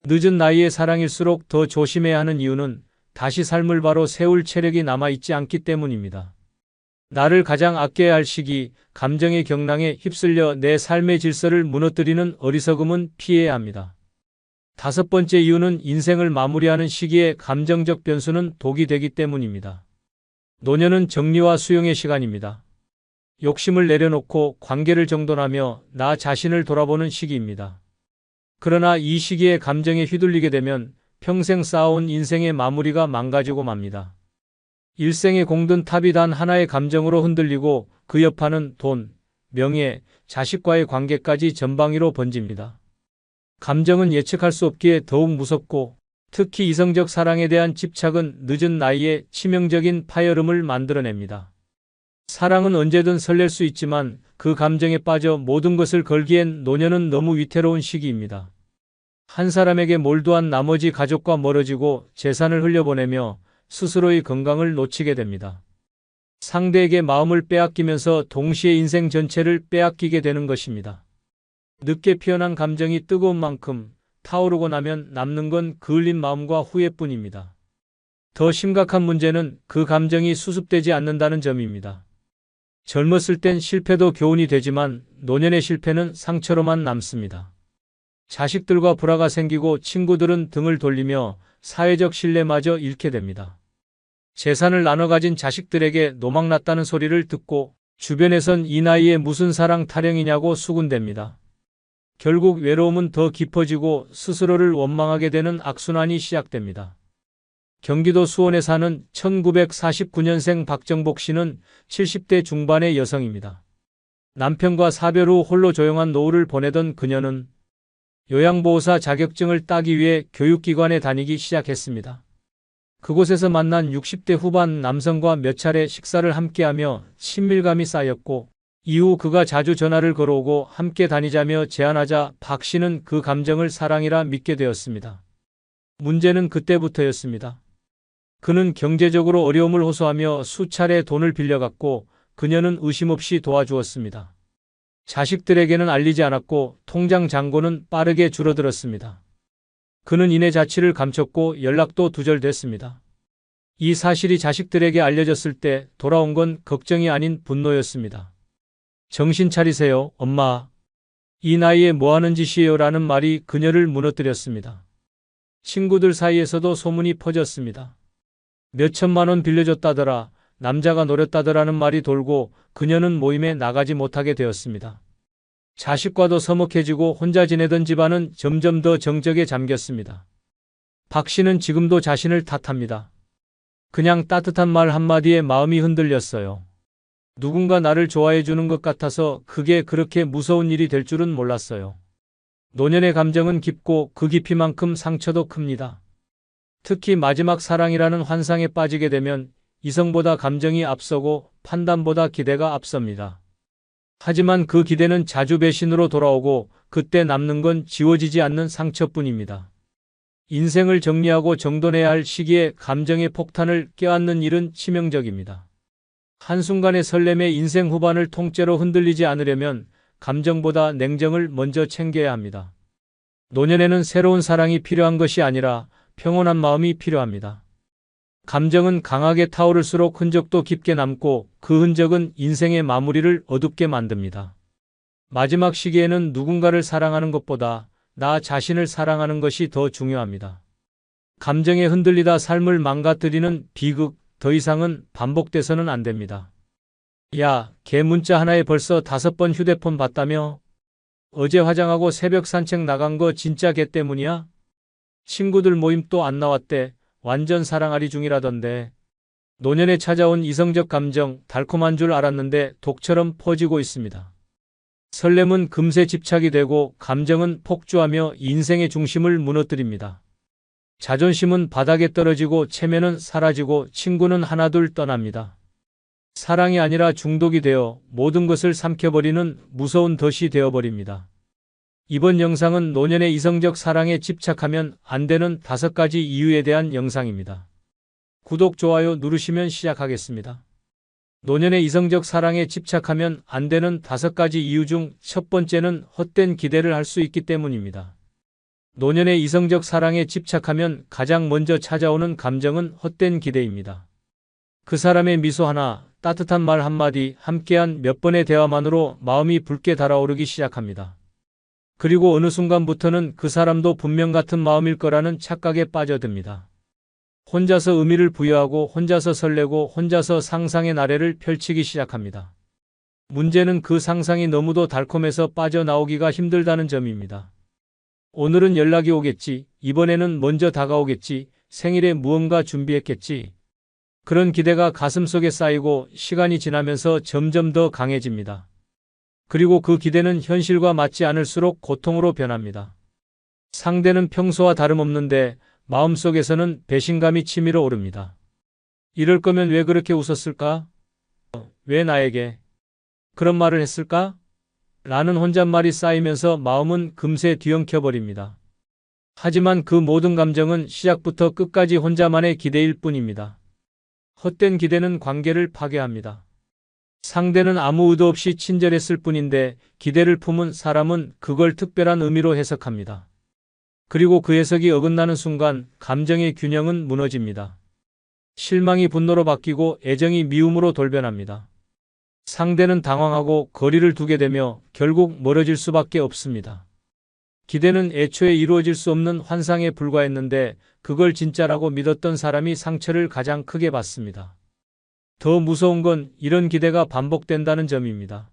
[SPEAKER 1] 늦은 나이에 사랑일수록 더 조심해야 하는 이유는 다시 삶을 바로 세울 체력이 남아있지 않기 때문입니다. 나를 가장 아껴야 할 시기, 감정의 경랑에 휩쓸려 내 삶의 질서를 무너뜨리는 어리석음은 피해야 합니다. 5번째 이유는 인생을 마무리하는 시기에 감정적 변수는 독이 되기 때문입니다. 노년은 정리와 수용의 시간입니다. 욕심을 내려놓고 관계를 정돈하며 나 자신을 돌아보는 시기입니다. 그러나 이 시기에 감정에 휘둘리게 되면 평생 쌓아온 인생의 마무리가 망가지고 맙니다. 일생의 공든 탑이 단 하나의 감정으로 흔들리고 그 여파는 돈, 명예, 자식과의 관계까지 전방위로 번집니다. 감정은 예측할 수 없기에 더욱 무섭고 특히 이성적 사랑에 대한 집착은 늦은 나이에 치명적인 파열음을 만들어냅니다. 사랑은 언제든 설렐 수 있지만 그 감정에 빠져 모든 것을 걸기엔 노년은 너무 위태로운 시기입니다. 한 사람에게 몰두한 나머지 가족과 멀어지고 재산을 흘려보내며 스스로의 건강을 놓치게 됩니다. 상대에게 마음을 빼앗기면서 동시에 인생 전체를 빼앗기게 되는 것입니다. 늦게 피어난 감정이 뜨거운 만큼 타오르고 나면 남는 건 그을린 마음과 후회뿐입니다. 더 심각한 문제는 그 감정이 수습되지 않는다는 점입니다. 젊었을 땐 실패도 교훈이 되지만 노년의 실패는 상처로만 남습니다. 자식들과 불화가 생기고 친구들은 등을 돌리며 사회적 신뢰마저 잃게 됩니다. 재산을 나눠 가진 자식들에게 노망났다는 소리를 듣고 주변에선 이 나이에 무슨 사랑 타령이냐고 수군댑니다. 결국 외로움은 더 깊어지고 스스로를 원망하게 되는 악순환이 시작됩니다. 경기도 수원에 사는 1949년생 박정복 씨는 70대 중반의 여성입니다. 남편과 사별 후 홀로 조용한 노후를 보내던 그녀는 요양보호사 자격증을 따기 위해 교육기관에 다니기 시작했습니다. 그곳에서 만난 60대 후반 남성과 몇 차례 식사를 함께하며 친밀감이 쌓였고 이후 그가 자주 전화를 걸어오고 함께 다니자며 제안하자 박 씨는 그 감정을 사랑이라 믿게 되었습니다. 문제는 그때부터였습니다. 그는 경제적으로 어려움을 호소하며 수차례 돈을 빌려갔고 그녀는 의심 없이 도와주었습니다. 자식들에게는 알리지 않았고 통장 잔고는 빠르게 줄어들었습니다. 그는 이내 자취를 감췄고 연락도 두절됐습니다. 이 사실이 자식들에게 알려졌을 때 돌아온 건 걱정이 아닌 분노였습니다. 정신 차리세요, 엄마. 이 나이에 뭐 하는 짓이에요? 라는 말이 그녀를 무너뜨렸습니다. 친구들 사이에서도 소문이 퍼졌습니다. 몇 천만 원 빌려줬다더라, 남자가 노렸다더라는 말이 돌고 그녀는 모임에 나가지 못하게 되었습니다. 자식과도 서먹해지고 혼자 지내던 집안은 점점 더 정적에 잠겼습니다. 박 씨는 지금도 자신을 탓합니다. 그냥 따뜻한 말 한마디에 마음이 흔들렸어요. 누군가 나를 좋아해 주는 것 같아서 그게 그렇게 무서운 일이 될 줄은 몰랐어요. 노년의 감정은 깊고 그 깊이만큼 상처도 큽니다. 특히 마지막 사랑이라는 환상에 빠지게 되면 이성보다 감정이 앞서고 판단보다 기대가 앞섭니다. 하지만 그 기대는 자주 배신으로 돌아오고 그때 남는 건 지워지지 않는 상처뿐입니다. 인생을 정리하고 정돈해야 할 시기에 감정의 폭탄을 껴안는 일은 치명적입니다. 한순간의 설렘에 인생 후반을 통째로 흔들리지 않으려면 감정보다 냉정을 먼저 챙겨야 합니다. 노년에는 새로운 사랑이 필요한 것이 아니라 평온한 마음이 필요합니다. 감정은 강하게 타오를수록 흔적도 깊게 남고 그 흔적은 인생의 마무리를 어둡게 만듭니다. 마지막 시기에는 누군가를 사랑하는 것보다 나 자신을 사랑하는 것이 더 중요합니다. 감정에 흔들리다 삶을 망가뜨리는 비극, 더 이상은 반복돼서는 안 됩니다. 야, 걔 문자 하나에 벌써 5번 휴대폰 봤다며? 어제 화장하고 새벽 산책 나간 거 진짜 걔 때문이야? 친구들 모임 또 안 나왔대. 완전 사랑아리 중이라던데. 노년에 찾아온 이성적 감정, 달콤한 줄 알았는데 독처럼 퍼지고 있습니다. 설렘은 금세 집착이 되고 감정은 폭주하며 인생의 중심을 무너뜨립니다. 자존심은 바닥에 떨어지고 체면은 사라지고 친구는 하나둘 떠납니다. 사랑이 아니라 중독이 되어 모든 것을 삼켜버리는 무서운 덫이 되어버립니다. 이번 영상은 노년의 이성적 사랑에 집착하면 안 되는 5가지 이유에 대한 영상입니다. 구독, 좋아요 누르시면 시작하겠습니다. 노년의 이성적 사랑에 집착하면 안 되는 5가지 이유 중 첫 번째는 헛된 기대를 할 수 있기 때문입니다. 노년의 이성적 사랑에 집착하면 가장 먼저 찾아오는 감정은 헛된 기대입니다. 그 사람의 미소 하나, 따뜻한 말 한마디, 함께한 몇 번의 대화만으로 마음이 붉게 달아오르기 시작합니다. 그리고 어느 순간부터는 그 사람도 분명 같은 마음일 거라는 착각에 빠져듭니다. 혼자서 의미를 부여하고 혼자서 설레고 혼자서 상상의 나래를 펼치기 시작합니다. 문제는 그 상상이 너무도 달콤해서 빠져나오기가 힘들다는 점입니다. 오늘은 연락이 오겠지, 이번에는 먼저 다가오겠지, 생일에 무언가 준비했겠지. 그런 기대가 가슴속에 쌓이고 시간이 지나면서 점점 더 강해집니다. 그리고 그 기대는 현실과 맞지 않을수록 고통으로 변합니다. 상대는 평소와 다름없는데 마음속에서는 배신감이 치밀어 오릅니다. 이럴 거면 왜 그렇게 웃었을까? 왜 나에게 그런 말을 했을까? 라는 혼잣말이 쌓이면서 마음은 금세 뒤엉켜버립니다. 하지만 그 모든 감정은 시작부터 끝까지 혼자만의 기대일 뿐입니다. 헛된 기대는 관계를 파괴합니다. 상대는 아무 의도 없이 친절했을 뿐인데 기대를 품은 사람은 그걸 특별한 의미로 해석합니다. 그리고 그 해석이 어긋나는 순간 감정의 균형은 무너집니다. 실망이 분노로 바뀌고 애정이 미움으로 돌변합니다. 상대는 당황하고 거리를 두게 되며 결국 멀어질 수밖에 없습니다. 기대는 애초에 이루어질 수 없는 환상에 불과했는데 그걸 진짜라고 믿었던 사람이 상처를 가장 크게 받습니다. 더 무서운 건 이런 기대가 반복된다는 점입니다.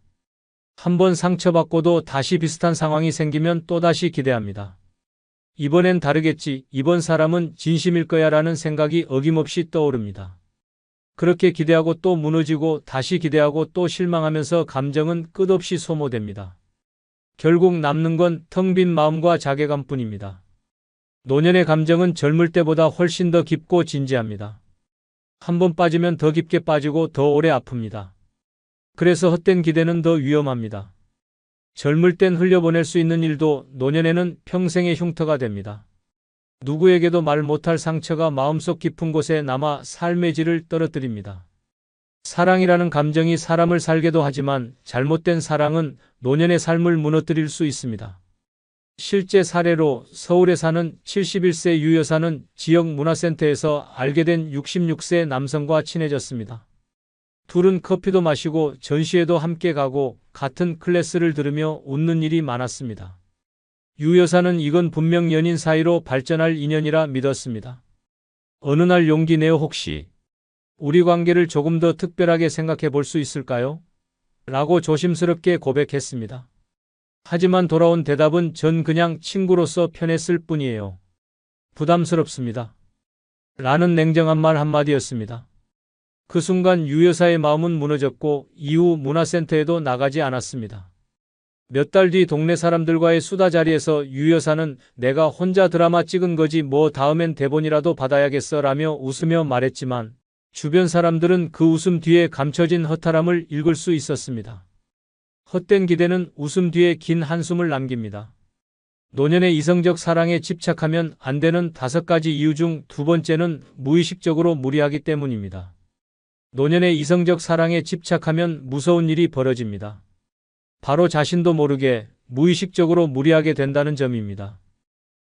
[SPEAKER 1] 한번 상처받고도 다시 비슷한 상황이 생기면 또다시 기대합니다. 이번엔 다르겠지, 이번 사람은 진심일 거야 라는 생각이 어김없이 떠오릅니다. 그렇게 기대하고 또 무너지고 다시 기대하고 또 실망하면서 감정은 끝없이 소모됩니다. 결국 남는 건 텅 빈 마음과 자괴감뿐입니다. 노년의 감정은 젊을 때보다 훨씬 더 깊고 진지합니다. 한번 빠지면 더 깊게 빠지고 더 오래 아픕니다. 그래서 헛된 기대는 더 위험합니다. 젊을 땐 흘려보낼 수 있는 일도 노년에는 평생의 흉터가 됩니다. 누구에게도 말 못할 상처가 마음속 깊은 곳에 남아 삶의 질을 떨어뜨립니다. 사랑이라는 감정이 사람을 살게도 하지만 잘못된 사랑은 노년의 삶을 무너뜨릴 수 있습니다. 실제 사례로 서울에 사는 71세 유 여사는 지역 문화센터에서 알게 된 66세 남성과 친해졌습니다. 둘은 커피도 마시고 전시회도 함께 가고 같은 클래스를 들으며 웃는 일이 많았습니다. 유 여사는 이건 분명 연인 사이로 발전할 인연이라 믿었습니다. 어느 날 용기 내어 혹시 우리 관계를 조금 더 특별하게 생각해 볼 수 있을까요? 라고 조심스럽게 고백했습니다. 하지만 돌아온 대답은 전 그냥 친구로서 편했을 뿐이에요. 부담스럽습니다. 라는 냉정한 말 한마디였습니다. 그 순간 유 여사의 마음은 무너졌고 이후 문화센터에도 나가지 않았습니다. 몇 달 뒤 동네 사람들과의 수다 자리에서 유 여사는 내가 혼자 드라마 찍은 거지 뭐 다음엔 대본이라도 받아야겠어 라며 웃으며 말했지만 주변 사람들은 그 웃음 뒤에 감춰진 허탈함을 읽을 수 있었습니다. 헛된 기대는 웃음 뒤에 긴 한숨을 남깁니다. 노년의 이성적 사랑에 집착하면 안 되는 5가지 이유 중 두 번째는 무의식적으로 무리하기 때문입니다. 노년의 이성적 사랑에 집착하면 무서운 일이 벌어집니다. 바로 자신도 모르게 무의식적으로 무리하게 된다는 점입니다.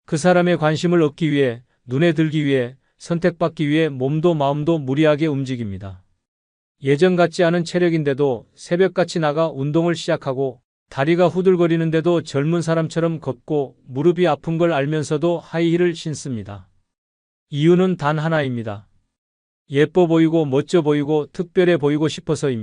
[SPEAKER 1] 그 사람의 관심을 얻기 위해, 눈에 들기 위해, 선택받기 위해 몸도 마음도 무리하게 움직입니다. 예전 같지 않은 체력인데도 새벽같이 나가 운동을 시작하고 다리가 후들거리는데도 젊은 사람처럼 걷고 무릎이 아픈 걸 알면서도 하이힐을 신습니다. 이유는 단 하나입니다. 예뻐 보이고 멋져 보이고 특별해 보이고 싶어서입니다.